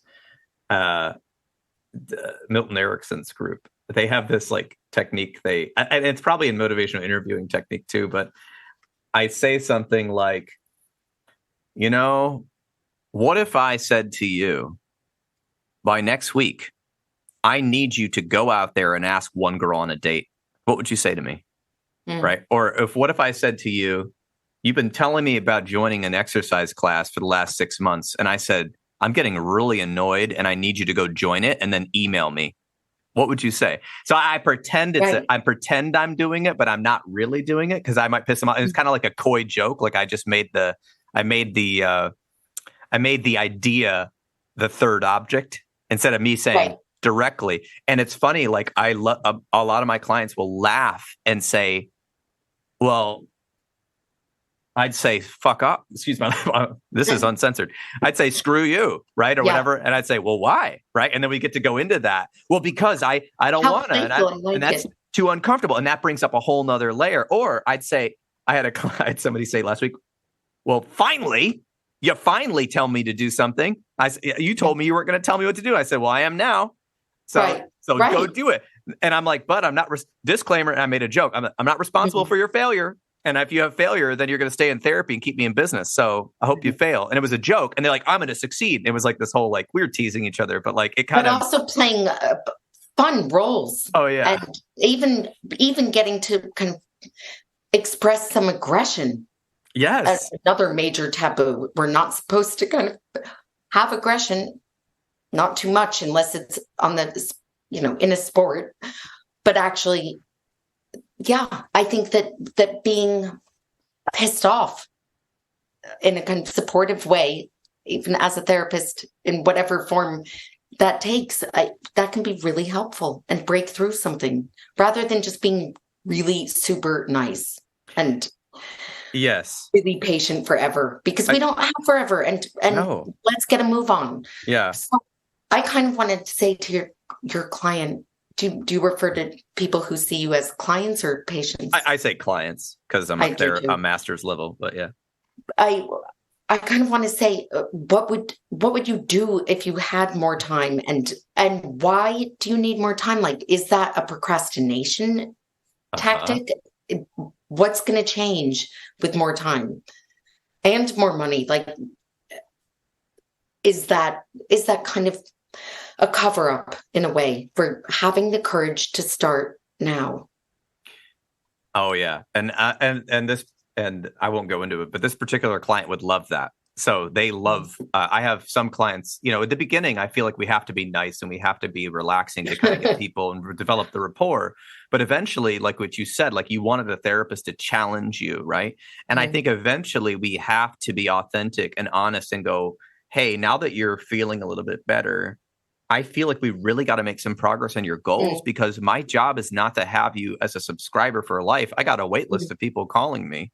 Milton Erickson's group. They have this technique. And it's probably in motivational interviewing technique too, but I say something like, what if I said to you, by next week, I need you to go out there and ask one girl on a date? What would you say to me? Right? Or what if I said to you, you've been telling me about joining an exercise class for the last 6 months, and I said, I'm getting really annoyed and I need you to go join it and then email me. What would you say? So I pretend I pretend I'm doing it, but I'm not really doing it because I might piss them off. It's kind of like a coy joke. Like I made the idea the third object instead of me saying directly. And it's funny. Like a lot of my clients will laugh and say, well, I'd say, fuck up. Excuse me. This is uncensored. I'd say, screw you. Right. Or whatever. And I'd say, well, why? Right. And then we get to go into that. Well, because I don't want to. And that's too uncomfortable. And that brings up a whole nother layer. Or I'd say, I had somebody say last week, well, you finally tell me to do something. You told me you weren't going to tell me what to do. I said, well, I am now. So go do it. And I'm like, but I'm not disclaimer. And I made a joke. I'm not responsible for your failure. And if you have failure, then you're going to stay in therapy and keep me in business. So I hope you fail. And it was a joke. And they're like, I'm going to succeed. It was like this whole we were teasing each other, but it kind of also playing fun roles. Oh yeah, and even getting to kind of express some aggression. Yes, that's another major taboo. We're not supposed to kind of have aggression, not too much, unless it's on the in a sport. But actually, yeah, I think that being pissed off in a kind of supportive way, even as a therapist, in whatever form that takes, that can be really helpful and break through something rather than just being really super nice and really patient forever, because we don't have forever. And no. Let's get a move on. Yeah. So I kind of wanted to say to your client, do you refer to people who see you as clients or patients? I say clients because I'm up there a master's level, but yeah. I kind of want to say, what would you do if you had more time, and why do you need more time? Is that a procrastination tactic? What's going to change with more time and more money? Is that kind of a cover up in a way for having the courage to start now? Oh yeah. And I won't go into it, but this particular client would love that. So they love, I have some clients, at the beginning, I feel like we have to be nice and we have to be relaxing to kind of get people and develop the rapport. But eventually, like what you said, like you wanted a therapist to challenge you, right? And I think eventually we have to be authentic and honest and go, hey, now that you're feeling a little bit better, I feel like we really got to make some progress on your goals, because my job is not to have you as a subscriber for life. I got a wait list of people calling me.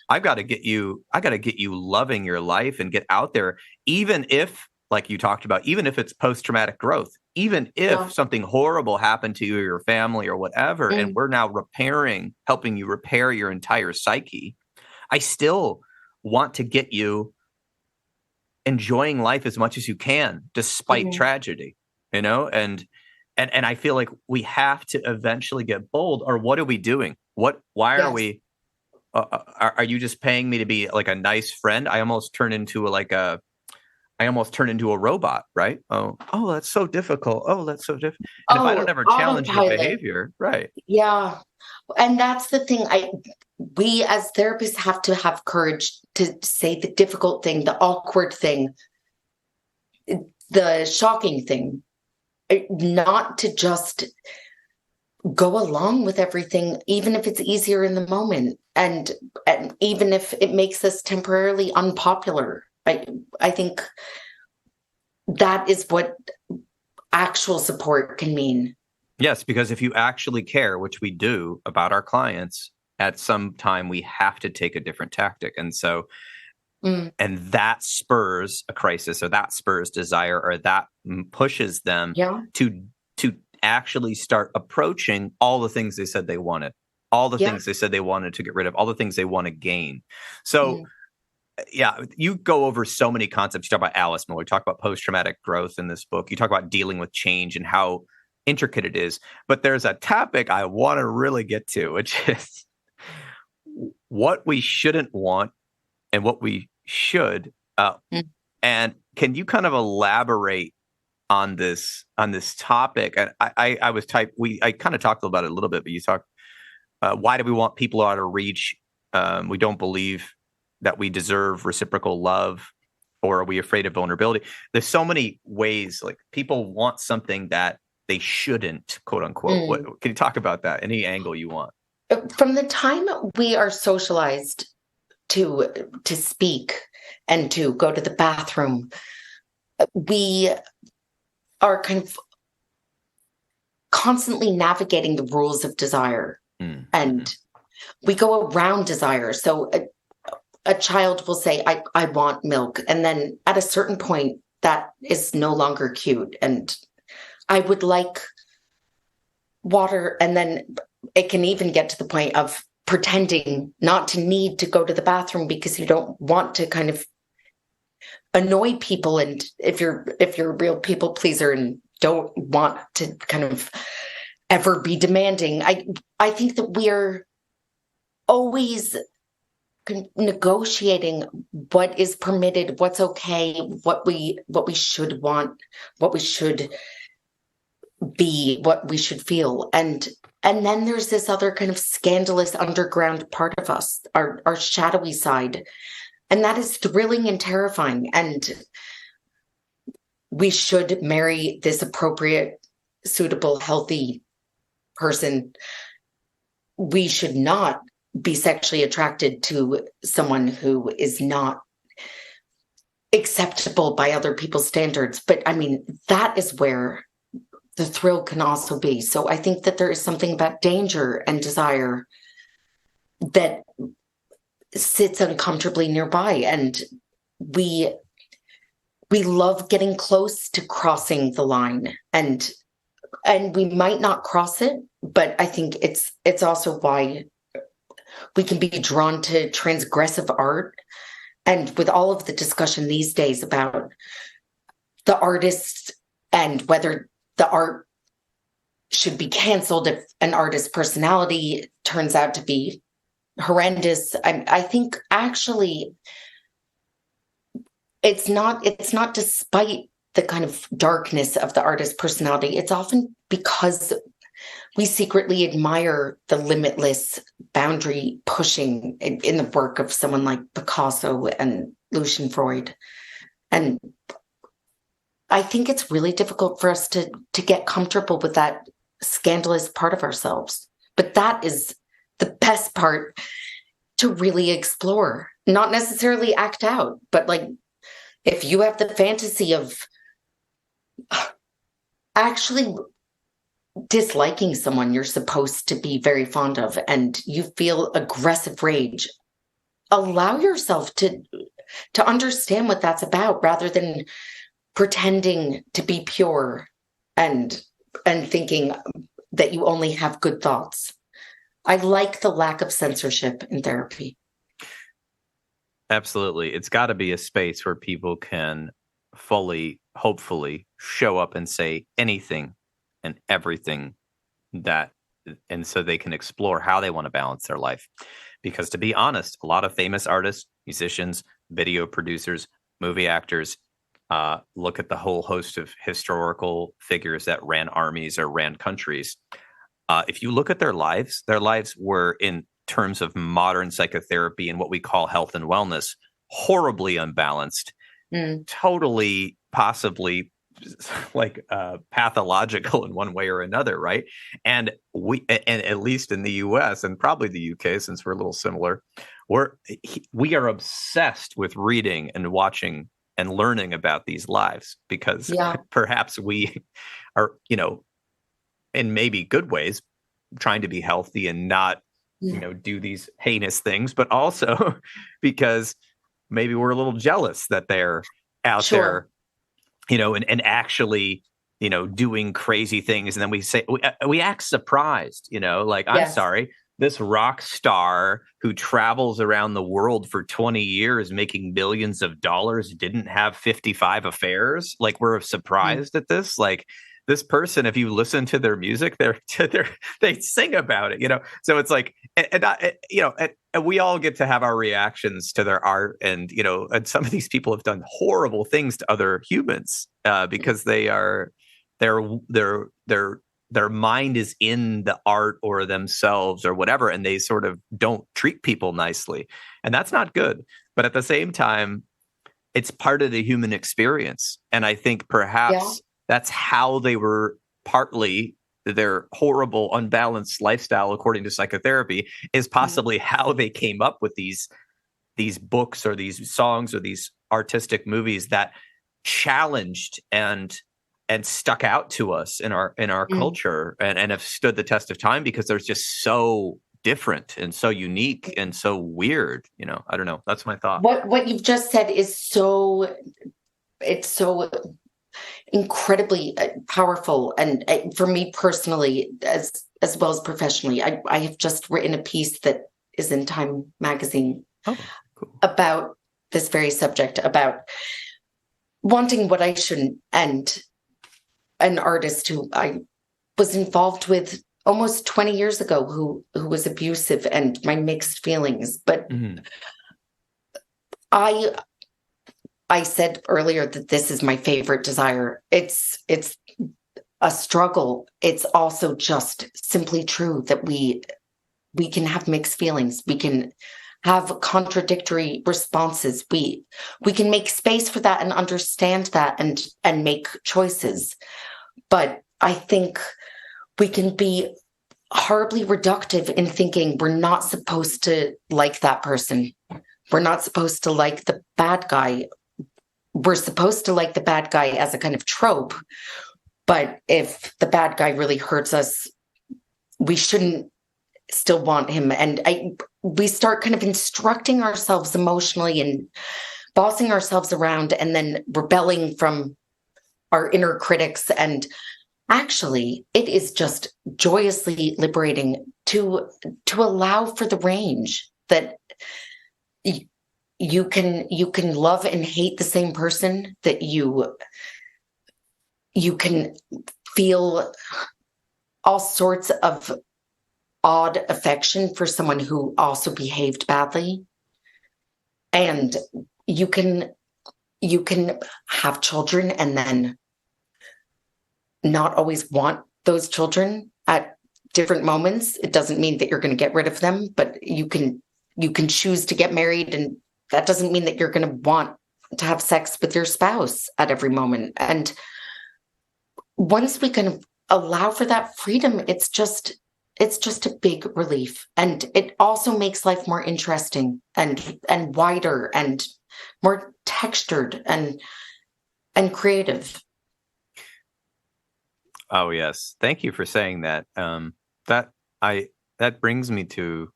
I got to get you loving your life and get out there, even if, like you talked about, even if it's post-traumatic growth, even if something horrible happened to you or your family or whatever, and we're now helping you repair your entire psyche, I still want to get you enjoying life as much as you can, despite tragedy, and I feel like we have to eventually get bold. Or what are we doing? Why are we? Are you just paying me to be like a nice friend? I almost turn into a robot, right? Oh, that's so difficult. Oh, that's so difficult. And if I don't ever challenge your behavior, right? Yeah. And that's the thing. We as therapists have to have courage to say the difficult thing, the awkward thing, the shocking thing, not to just go along with everything, even if it's easier in the moment. And even if it makes us temporarily unpopular. I think that is what actual support can mean. Yes, because if you actually care, which we do, about our clients, at some time we have to take a different tactic. And so, and that spurs a crisis, or that spurs desire, or that pushes them to actually start approaching all the things they said they wanted, all the things they said they wanted to get rid of, all the things they want to gain. So you go over so many concepts. You talk about Alice Miller, you talk about post-traumatic growth in this book. You talk about dealing with change and how intricate it is. But there's a topic I want to really get to, which is what we shouldn't want and what we should. And can you kind of elaborate on this topic? And I kind of talked about it a little bit, but you talked, why do we want people out of reach? We don't believe that we deserve reciprocal love, or are we afraid of vulnerability? There's so many ways, like people want something that they shouldn't, quote unquote. Can you talk about that? Any angle you want? From the time we are socialized to speak and to go to the bathroom, we are kind of constantly navigating the rules of desire, and we go around desire. So a child will say, I want milk. And then at a certain point, that is no longer cute. And I would like water. And then it can even get to the point of pretending not to need to go to the bathroom because you don't want to kind of annoy people. And if you're a real people pleaser and don't want to kind of ever be demanding, I think that we're always negotiating what is permitted, what's okay, what we should want, what we should be, what we should feel. And then there's this other kind of scandalous underground part of us, our shadowy side. And that is thrilling and terrifying. And we should marry this appropriate, suitable, healthy person. We should not be sexually attracted to someone who is not acceptable by other people's standards. But I mean, that is where the thrill can also be. So I think that there is something about danger and desire that sits uncomfortably nearby. And we love getting close to crossing the line, and we might not cross it, but I think it's also why we can be drawn to transgressive art. And with all of the discussion these days about the artists and whether the art should be canceled if an artist's personality turns out to be horrendous, I think actually it's not despite the kind of darkness of the artist's personality. It's often because we secretly admire the limitless boundary pushing in the work of someone like Picasso and Lucian Freud. And I think it's really difficult for us to get comfortable with that scandalous part of ourselves. But that is the best part to really explore, not necessarily act out, but like if you have the fantasy of actually disliking someone you're supposed to be very fond of and you feel aggressive rage, allow yourself to understand what that's about rather than pretending to be pure and thinking that you only have good thoughts. I like the lack of censorship in therapy. Absolutely. It's got to be a space where people can fully, hopefully, show up and say anything and everything and so they can explore how they want to balance their life. Because to be honest, a lot of famous artists, musicians, video producers, movie actors, look at the whole host of historical figures that ran armies or ran countries. If you look at their lives were, in terms of modern psychotherapy and what we call health and wellness, horribly unbalanced, totally, possibly like pathological in one way or another, right? And at least in the U.S. and probably the U.K., since we're a little similar, we are obsessed with reading and watching and learning about these lives because perhaps we are, in maybe good ways, trying to be healthy and not, do these heinous things, but also because maybe we're a little jealous that they're out there, and actually, doing crazy things. And then we say, we act surprised, like, I'm sorry, this rock star who travels around the world for 20 years making millions of dollars didn't have 55 affairs. Like, we're surprised at this. Like, this person, if you listen to their music, they sing about it, So it's like, and we all get to have our reactions to their art, and and some of these people have done horrible things to other humans because their mind is in the art or themselves or whatever, and they sort of don't treat people nicely, and that's not good. But at the same time, it's part of the human experience, and I think perhaps that's how they were partly their horrible, unbalanced lifestyle, according to psychotherapy, is possibly how they came up with these books or these songs or these artistic movies that challenged and stuck out to us in our culture and have stood the test of time because they're just so different and so unique and so weird. I don't know. That's my thought. What you've just said is it's so incredibly powerful. And for me personally, as well as professionally, I have just written a piece that is in Time magazine about this very subject, about wanting what I shouldn't, and an artist who I was involved with almost 20 years ago who was abusive, and my mixed feelings. But I said earlier that this is my favorite desire. It's a struggle. It's also just simply true that we can have mixed feelings. We can have contradictory responses. We can make space for that and understand that and make choices. But I think we can be horribly reductive in thinking we're not supposed to like that person. We're not supposed to like the bad guy. We're supposed to like the bad guy as a kind of trope. But if the bad guy really hurts us, we shouldn't still want him. And we start kind of instructing ourselves emotionally and bossing ourselves around and then rebelling from our inner critics. And actually, it is just joyously liberating to allow for the range that you can love and hate the same person, that you can feel all sorts of odd affection for someone who also behaved badly. And you can have children and then not always want those children at different moments. It doesn't mean that you're going to get rid of them, but you can choose to get married that doesn't mean that you're going to want to have sex with your spouse at every moment. And once we can allow for that freedom, it's just a big relief. And it also makes life more interesting and wider and more textured and creative. Oh, yes. Thank you for saying that. That brings me to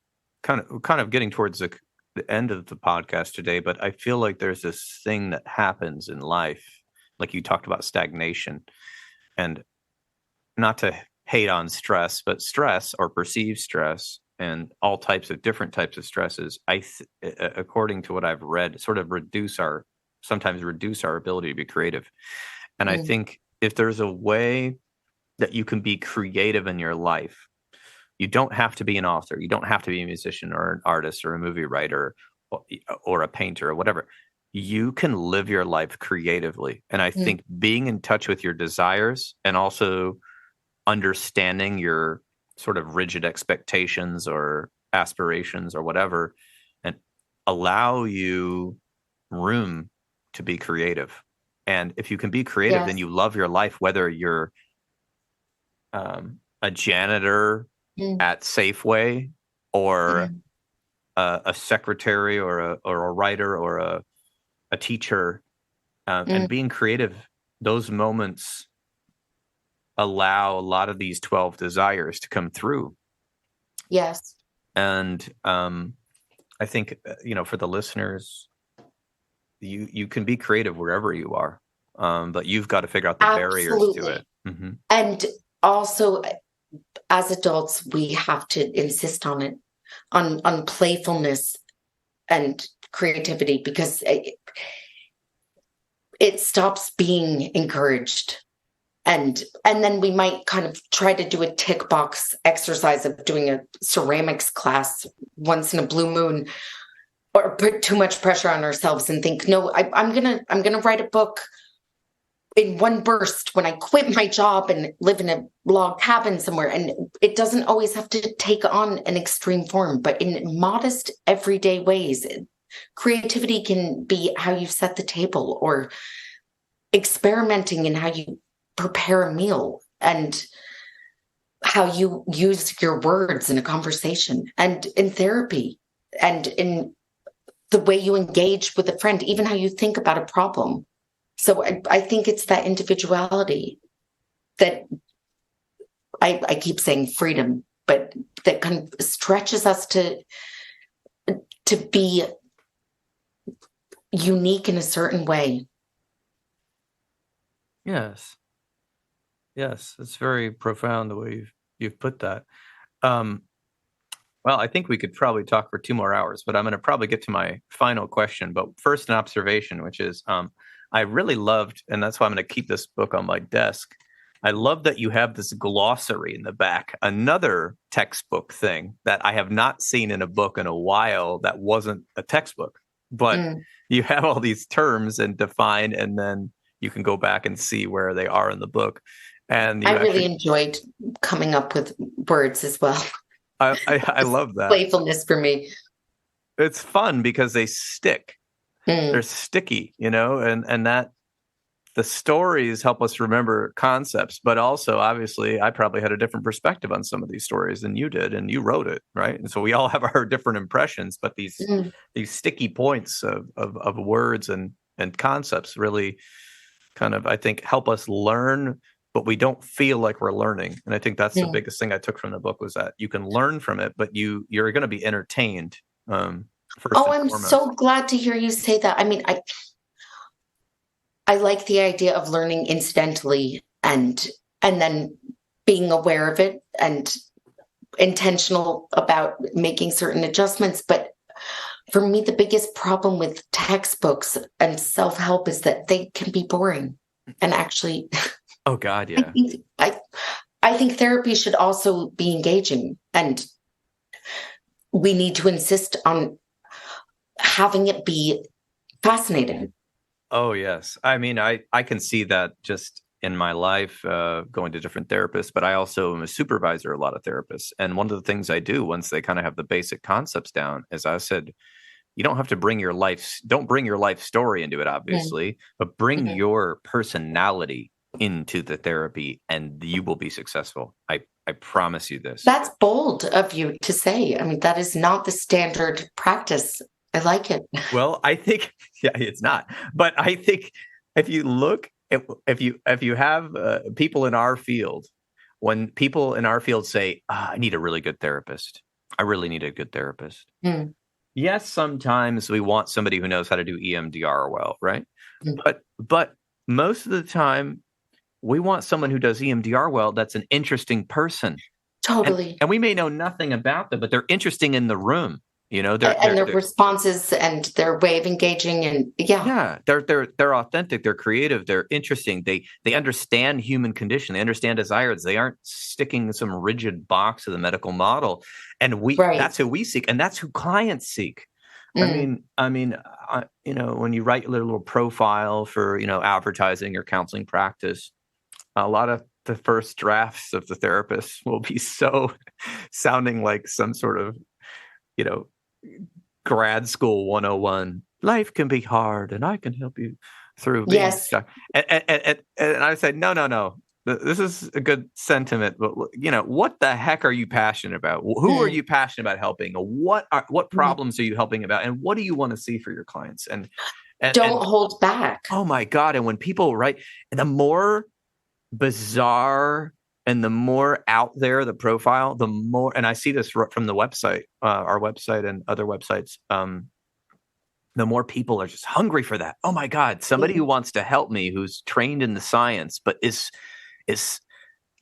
kind of getting towards the end of the podcast today, but I feel like there's this thing that happens in life, like you talked about stagnation, and not to hate on stress, but stress or perceived stress and all different types of stresses, according to what I've read, sort of sometimes reduce our ability to be creative. And I think if there's a way that you can be creative in your life, you don't have to be an author. You don't have to be a musician or an artist or a movie writer or a painter or whatever. You can live your life creatively. And I think being in touch with your desires and also understanding your sort of rigid expectations or aspirations or whatever, and allow you room to be creative. And if you can be creative, then you love your life, whether you're a janitor at Safeway or a secretary or a writer or a teacher, and being creative. Those moments allow a lot of these 12 desires to come through. Yes. And I think, for the listeners, you can be creative wherever you are, but you've got to figure out the barriers to it. Mm-hmm. And also, as adults, we have to insist on it, on playfulness and creativity, because it stops being encouraged. And then we might kind of try to do a tick box exercise of doing a ceramics class once in a blue moon, or put too much pressure on ourselves and think, no, I'm gonna write a book in one burst when I quit my job and live in a log cabin somewhere. And it doesn't always have to take on an extreme form, but in modest, everyday ways. Creativity can be how you set the table, or experimenting in how you prepare a meal, and how you use your words in a conversation, and in therapy, and in the way you engage with a friend, even how you think about a problem. So I think it's that individuality that I keep saying freedom, but that kind of stretches us to be unique in a certain way. Yes. Yes, it's very profound the way you've put that. Well, I think we could probably talk for 2 more hours, but I'm going to probably get to my final question. But first, an observation, which is I really loved, and that's why I'm going to keep this book on my desk. I love that you have this glossary in the back, another textbook thing that I have not seen in a book in a while that wasn't a textbook. But you have all these terms and define, and then you can go back and see where they are in the book. And I really enjoyed coming up with words as well. I love that. Playfulness for me. It's fun because they stick. They're sticky, and that the stories help us remember concepts, but also obviously I probably had a different perspective on some of these stories than you did, and you wrote it, right? And so we all have our different impressions, but these sticky points of words and concepts really kind of, I think, help us learn, but we don't feel like we're learning. And I think that's the biggest thing I took from the book, was that you can learn from it, but you're going to be entertained. I'm so glad to hear you say that. I mean, I like the idea of learning incidentally and then being aware of it and intentional about making certain adjustments. But for me, the biggest problem with textbooks and self-help is that they can be boring. And actually, oh God, yeah. I think therapy should also be engaging, and we need to insist on having it be fascinating. Oh, yes. I mean, I can see that just in my life, going to different therapists, but I also am a supervisor of a lot of therapists. And one of the things I do once they kind of have the basic concepts down is I said, You don't have to bring don't bring your life story into it, obviously, but bring your personality into the therapy and you will be successful. I promise you this. That's bold of you to say. I mean, that is not the standard practice. I like it. Well, I think, yeah, it's not. But I think if you look, if you have people in our field, when people in our field say, I need a really good therapist. I really need a good therapist. Yes, sometimes we want somebody who knows how to do EMDR well, right? But most of the time, we want someone who does EMDR well that's an interesting person. Totally. And we may know nothing about them, but they're interesting in the room. You know, their responses and their way of engaging, and they're authentic, they're creative, they're interesting. They understand human condition, they understand desires. They aren't sticking some rigid box of the medical model. And that's who we seek, and that's who clients seek. I mean, you know, when you write a little profile for, you know, advertising or counseling practice, a lot of the first drafts of the therapist will be so sounding like some sort of, you know, grad school 101. Life can be hard and I can help you through being stuck. And I said, no. This is a good sentiment, but you know, what the heck are you passionate about? Who are you passionate about helping? What problems are you helping about? And what do you want to see for your clients? And don't hold back. Oh my God. And when people write, the more bizarre and the more out there the profile, the more, and I see this from the website, our website and other websites, the more people are just hungry for that. Oh my God, somebody who wants to help me, who's trained in the science, but is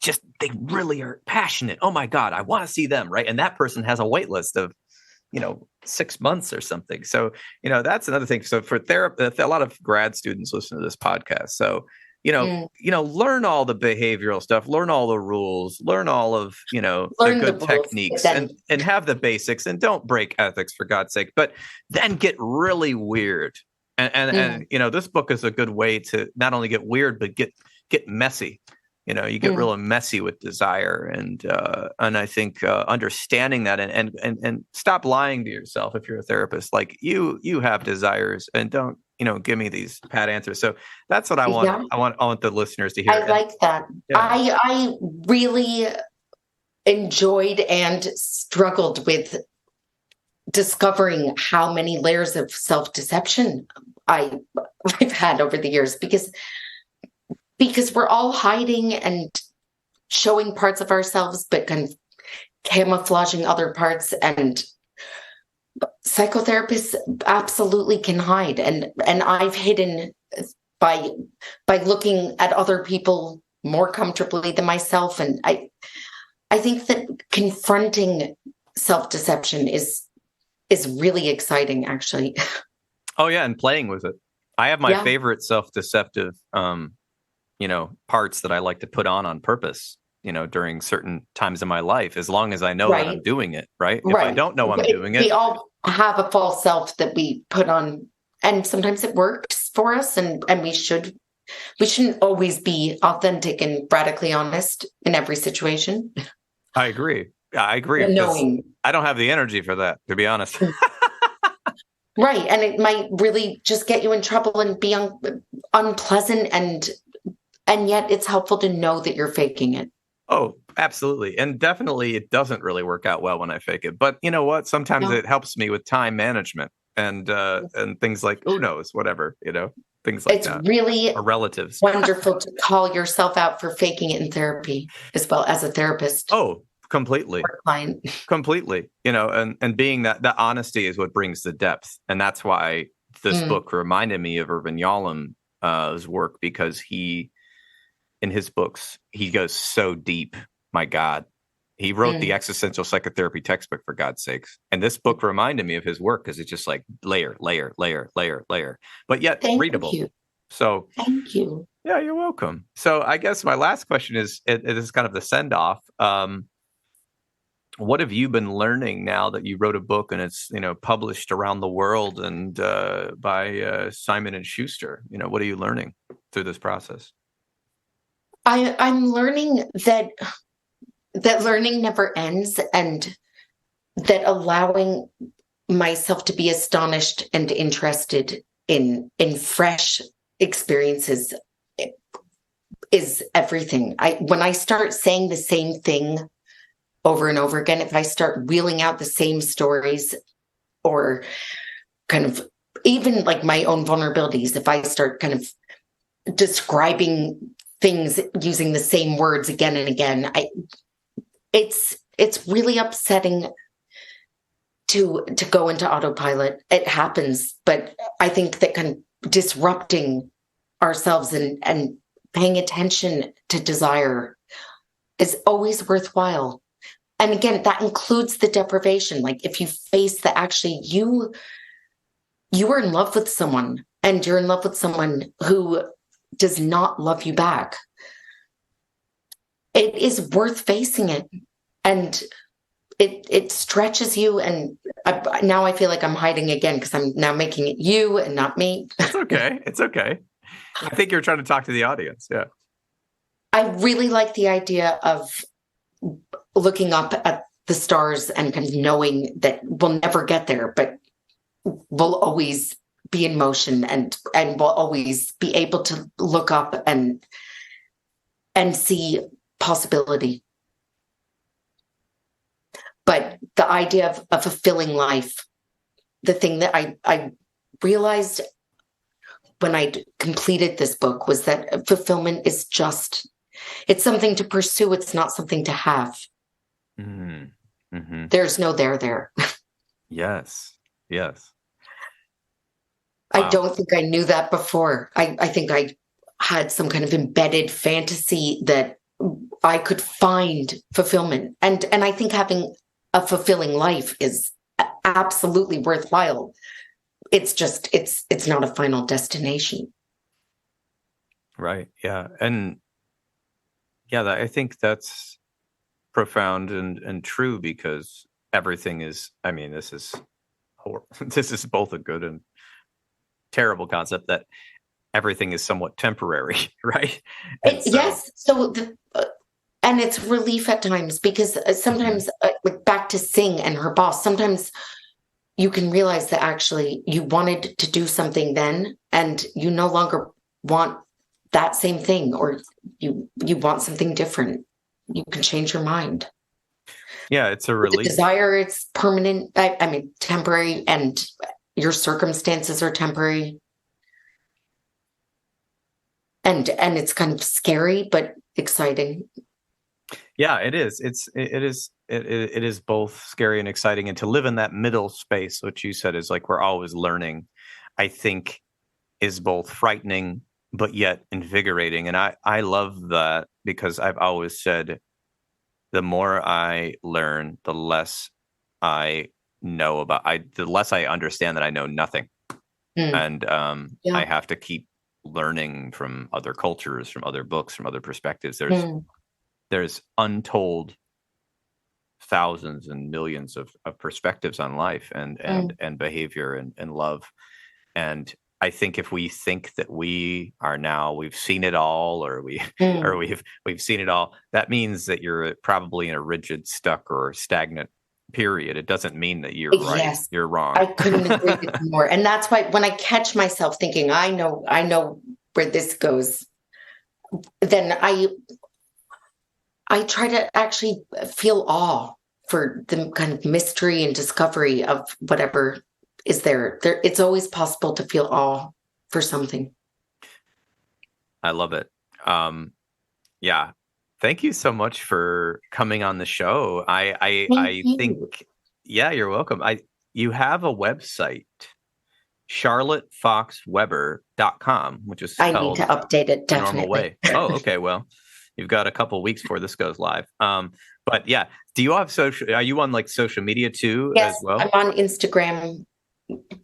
just, they really are passionate. Oh my God, I want to see them, right? And that person has a wait list of, you know, 6 months or something. So, you know, that's another thing. So for therapy, a lot of grad students listen to this podcast. So, you know, learn all the behavioral stuff, learn all the rules, learn all of, you know, the good techniques and have the basics, and don't break ethics, for God's sake, but then get really weird. And you know, this book is a good way to not only get weird, but get messy. You know, you get really messy with desire, and I think understanding that and stop lying to yourself if you're a therapist. Like you have desires, and don't, you know, give me these pat answers. So that's what I want. Yeah. I want the listeners to hear. I like that. Yeah. I really enjoyed and struggled with discovering how many layers of self-deception I've had over the years, because we're all hiding and showing parts of ourselves, but kind of camouflaging other parts. And psychotherapists absolutely can hide. And I've hidden by looking at other people more comfortably than myself. And I think that confronting self-deception is really exciting, actually. Oh yeah. And playing with it. I have my favorite self-deceptive, you know, parts that I like to put on purpose, you know, during certain times in my life, as long as I know that I'm doing it, right? If I don't know I'm doing it. We all have a false self that we put on, and sometimes it works for us, and we shouldn't always be authentic and radically honest in every situation. I agree. I don't have the energy for that, to be honest. Right. And it might really just get you in trouble and be unpleasant, and yet it's helpful to know that you're faking it. Oh, absolutely. And definitely it doesn't really work out well when I fake it. But you know what? Sometimes it helps me with time management and things like, who knows, whatever, you know, things like that. It's really relatives. Wonderful to call yourself out for faking it in therapy as well as a therapist. Oh, completely. Completely. You know, and being that honesty is what brings the depth. And that's why this book reminded me of Irvin Yalom's work, because in his books, he goes so deep. My God, he wrote the existential psychotherapy textbook, for God's sakes. And this book reminded me of his work, because it's just like layer, but yet readable. You. So thank you. Yeah, you're welcome. So I guess my last question is, it is kind of the send off. What have you been learning now that you wrote a book and it's, you know, published around the world and by Simon and Schuster? You know, what are you learning through this process? I'm learning that learning never ends, and that allowing myself to be astonished and interested in fresh experiences is everything. When I start saying the same thing over and over again, if I start wheeling out the same stories, or kind of even like my own vulnerabilities, if I start kind of describing things using the same words again and again, it's really upsetting to go into autopilot. It happens, but I think that kind of disrupting ourselves and paying attention to desire is always worthwhile. And again, that includes the deprivation. Like if you face that actually you are in love with someone, and you're in love with someone who does not love you back, it is worth facing it. And it stretches you. And now I feel like I'm hiding again because I'm now making it you and not me. It's okay. It's okay. I think you're trying to talk to the audience. Yeah. I really like the idea of looking up at the stars and kind of knowing that we'll never get there, but we'll always be in motion, and we'll always be able to look up and see possibility. But the idea of a fulfilling life, the thing that I realized when I completed this book was that fulfillment is it's something to pursue. It's not something to have. Mm-hmm. Mm-hmm. There's no there. Yes. Yes. Wow. Wow. I don't think I knew that before. I think I had some kind of embedded fantasy that I could find fulfillment. And I think having a fulfilling life is absolutely worthwhile. It's just, it's not a final destination. Right. Yeah. And yeah, I think that's profound and true, because everything is, I mean, this is both a good and terrible concept, that everything is somewhat temporary, right? Yes. So, and it's relief at times, because sometimes, like back to Singh and her boss, sometimes you can realize that actually you wanted to do something then, and you no longer want that same thing, or you want something different. You can change your mind. Yeah, it's a relief. The desire, it's permanent. I mean, temporary, and your circumstances are temporary. And it's kind of scary, but exciting. Yeah, it is. It is both scary and exciting. And to live in that middle space, which you said is like we're always learning, I think is both frightening but yet invigorating. And I love that, because I've always said the more I learn, the less I know the less I understand that I know nothing. And I have to keep learning from other cultures, from other books, from other perspectives. There's untold thousands and millions of perspectives on life and behavior and love. And I think if we think that we've seen it all, or we've seen it all, that means that you're probably in a rigid, stuck, or stagnant period. It doesn't mean that you're right. Yes. You're wrong. I couldn't agree with you more. And that's why when I catch myself thinking, I know where this goes, then I try to actually feel awe for the kind of mystery and discovery of whatever is there. It's always possible to feel awe for something. I love it. Yeah. Thank you so much for coming on the show. I think, yeah, you're welcome. You have a website, charlottefoxweber.com, which is I need to update it, definitely. Normal way. Oh, okay. Well, you've got a couple weeks before this goes live. But yeah, do you have are you on like social media too? Yes, as well? I'm on Instagram.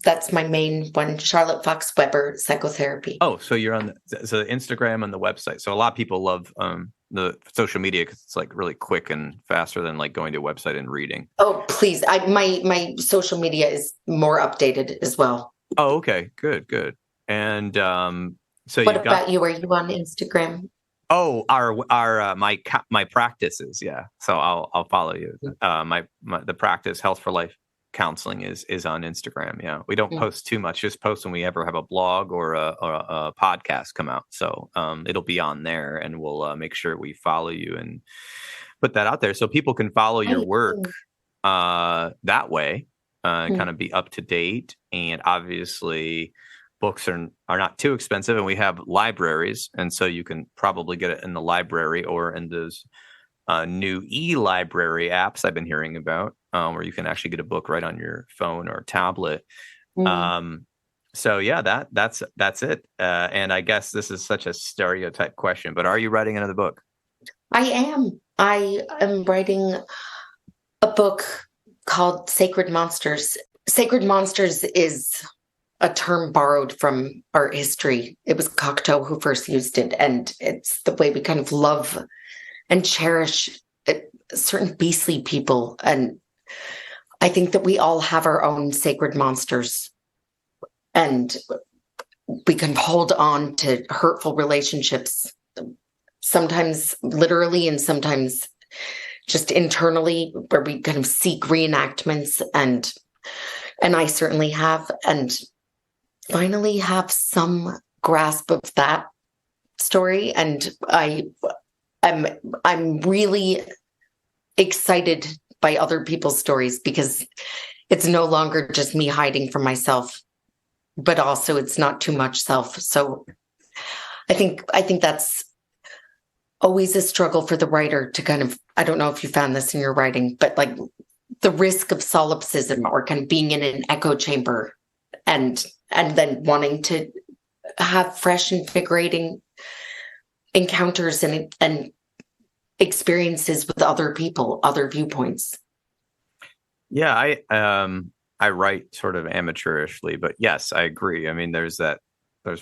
That's my main one, Charlotte Fox Weber Psychotherapy. Oh, so you're on the Instagram and the website. So a lot of people love the social media because it's like really quick and faster than like going to a website and reading. Oh, please. My social media is more updated as well. Oh, okay. Good. And so what about you? Are you on Instagram? Oh, my practices. Yeah. So I'll follow you. The practice, Health for Life. counseling is on Instagram. Yeah, we don't post too much; just post when we ever have a blog or a podcast come out. So it'll be on there, and we'll make sure we follow you and put that out there so people can follow your work that way, kind of be up to date. And obviously, books are not too expensive, and we have libraries, and so you can probably get it in the library or in those new e-library apps I've been hearing about, where you can actually get a book right on your phone or tablet. So yeah, that's it. And I guess this is such a stereotype question, but are you writing another book? I am writing a book called Sacred Monsters. Sacred Monsters is a term borrowed from art history. It was Cocteau who first used it, and it's the way we kind of love and cherish certain beastly people. And I think that we all have our own sacred monsters, and we can hold on to hurtful relationships, sometimes literally and sometimes just internally, where we kind of seek reenactments. And I certainly have, and finally have some grasp of that story. And I'm really excited by other people's stories, because it's no longer just me hiding from myself, but also it's not too much self. So I think that's always a struggle for the writer to kind of, I don't know if you found this in your writing, but like the risk of solipsism, or kind of being in an echo chamber and then wanting to have fresh, invigorating encounters and experiences with other people, other viewpoints. Yeah, I write sort of amateurishly, but yes, I agree. I mean, there's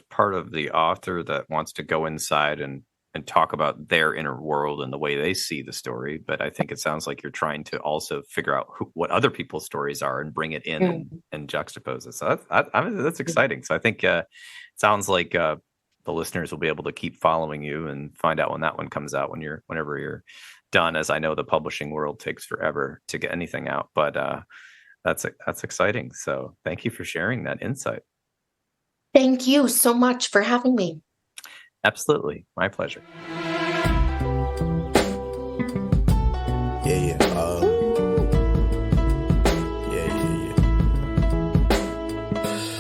part of the author that wants to go inside and talk about their inner world and the way they see the story. But I think it sounds like you're trying to also figure out what other people's stories are and bring it in and juxtapose it. So that's exciting. So I think it sounds like the listeners will be able to keep following you and find out when that one comes out, whenever you're done, as I know the publishing world takes forever to get anything out. But that's exciting. So thank you for sharing that insight. Thank you so much for having me. Absolutely. My pleasure. Yeah.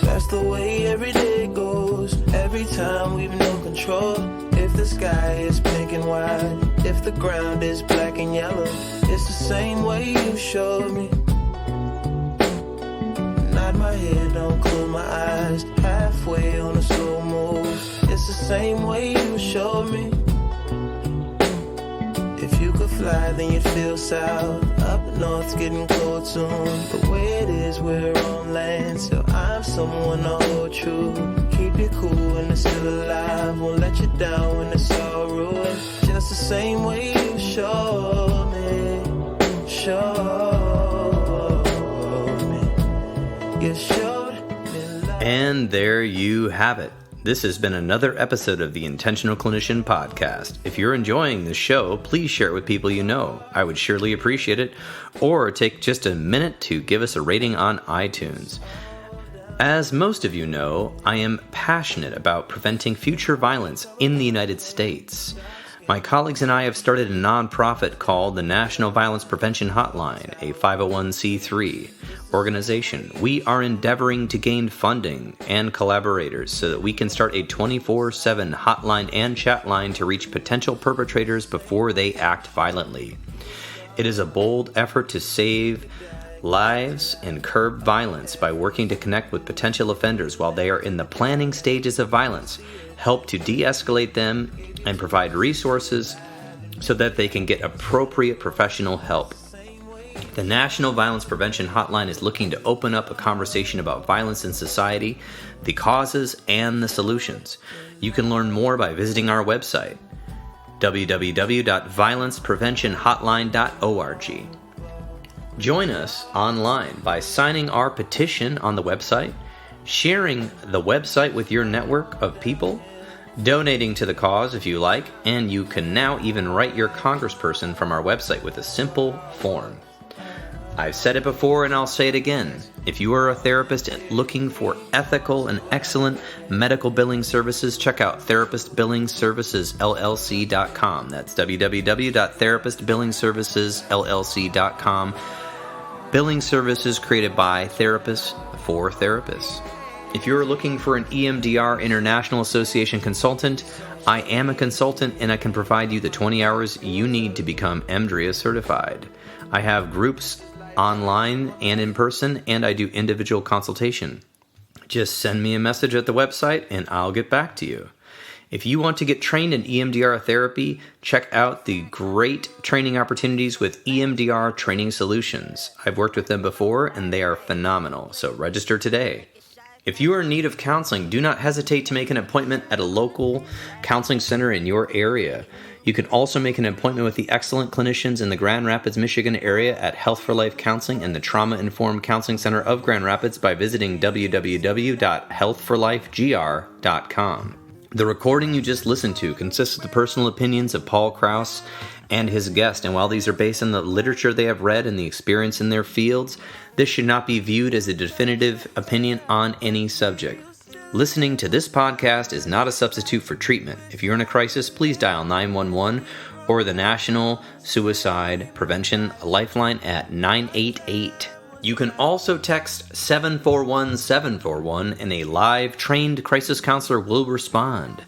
That's the way every day goes. Every time we've no control. If the sky is pink and white, if the ground is black and yellow, it's the same way you showed me. Nod my head, don't close my eyes. Halfway on a slow move. It's the same way you showed me. If you could fly, then you'd feel south. Up north's getting cold soon. The way it is, we're on land. So I'm someone to hold true. Keep you cool when it's still alive. Won't let you down when it's all ruined. Just the same way you showed me. Showed me. You showed me love. And there you have it. This has been another episode of the Intentional Clinician podcast. If you're enjoying this show, please share it with people you know. I would surely appreciate it. Or take just a minute to give us a rating on iTunes. As most of you know, I am passionate about preventing future violence in the United States. My colleagues and I have started a nonprofit called the National Violence Prevention Hotline, a 501c3 organization. We are endeavoring to gain funding and collaborators so that we can start a 24/7 hotline and chat line to reach potential perpetrators before they act violently. It is a bold effort to save lives and curb violence by working to connect with potential offenders while they are in the planning stages of violence, help to de-escalate them, and provide resources so that they can get appropriate professional help. The National Violence Prevention Hotline is looking to open up a conversation about violence in society, the causes, and the solutions. You can learn more by visiting our website, www.violencepreventionhotline.org. Join us online by signing our petition on the website, sharing the website with your network of people, donating to the cause if you like, and you can now even write your congressperson from our website with a simple form. I've said it before and I'll say it again. If you are a therapist looking for ethical and excellent medical billing services, check out therapistbillingservicesllc.com. That's www.therapistbillingservicesllc.com. Billing services created by therapists for therapists. If you're looking for an EMDR International Association consultant, I am a consultant and I can provide you the 20 hours you need to become EMDRIA certified. I have groups online and in person, and I do individual consultation. Just send me a message at the website and I'll get back to you. If you want to get trained in EMDR therapy, check out the great training opportunities with EMDR Training Solutions. I've worked with them before and they are phenomenal, so register today. If you are in need of counseling, do not hesitate to make an appointment at a local counseling center in your area. You can also make an appointment with the excellent clinicians in the Grand Rapids, Michigan area at Health for Life Counseling and the Trauma Informed Counseling Center of Grand Rapids by visiting www.healthforlifegr.com. The recording you just listened to consists of the personal opinions of Paul Krauss and his guest, and while these are based on the literature they have read and the experience in their fields, this should not be viewed as a definitive opinion on any subject. Listening to this podcast is not a substitute for treatment. If you're in a crisis, please dial 911 or the National Suicide Prevention Lifeline at 988. You can also text 741-741 and a live trained crisis counselor will respond.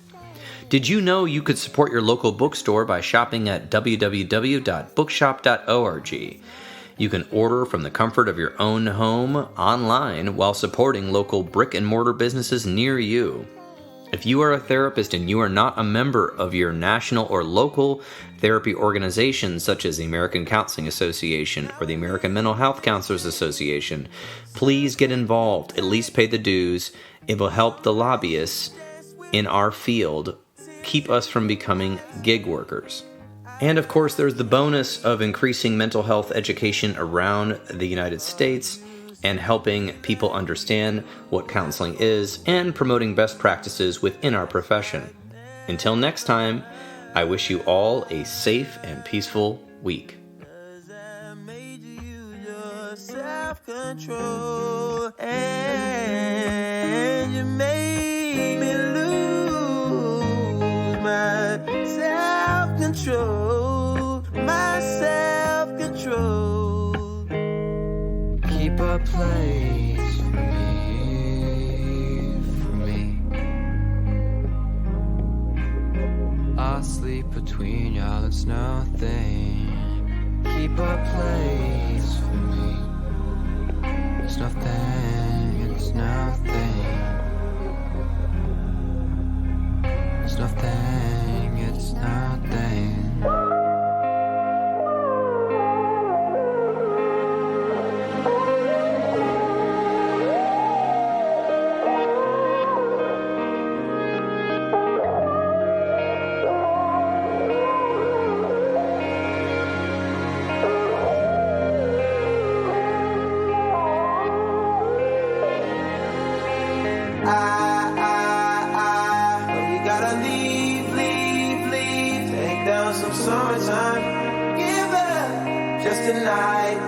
Did you know you could support your local bookstore by shopping at www.bookshop.org? You can order from the comfort of your own home online while supporting local brick and mortar businesses near you. If you are a therapist and you are not a member of your national or local therapy organizations such as the American Counseling Association or the American Mental Health Counselors Association, please get involved. At least pay the dues. It will help the lobbyists in our field keep us from becoming gig workers. And of course, there's the bonus of increasing mental health education around the United States and helping people understand what counseling is and promoting best practices within our profession. Until next time, I wish you all a safe and peaceful week. Self-control, and you made me lose my self-control, my self-control. Keep a place for me. I'll sleep between y'all, it's nothing. Keep a place for me. It's nothing, it's nothing. It's nothing, it's nothing. You gotta leave. Take down some summertime. Give it up just a night.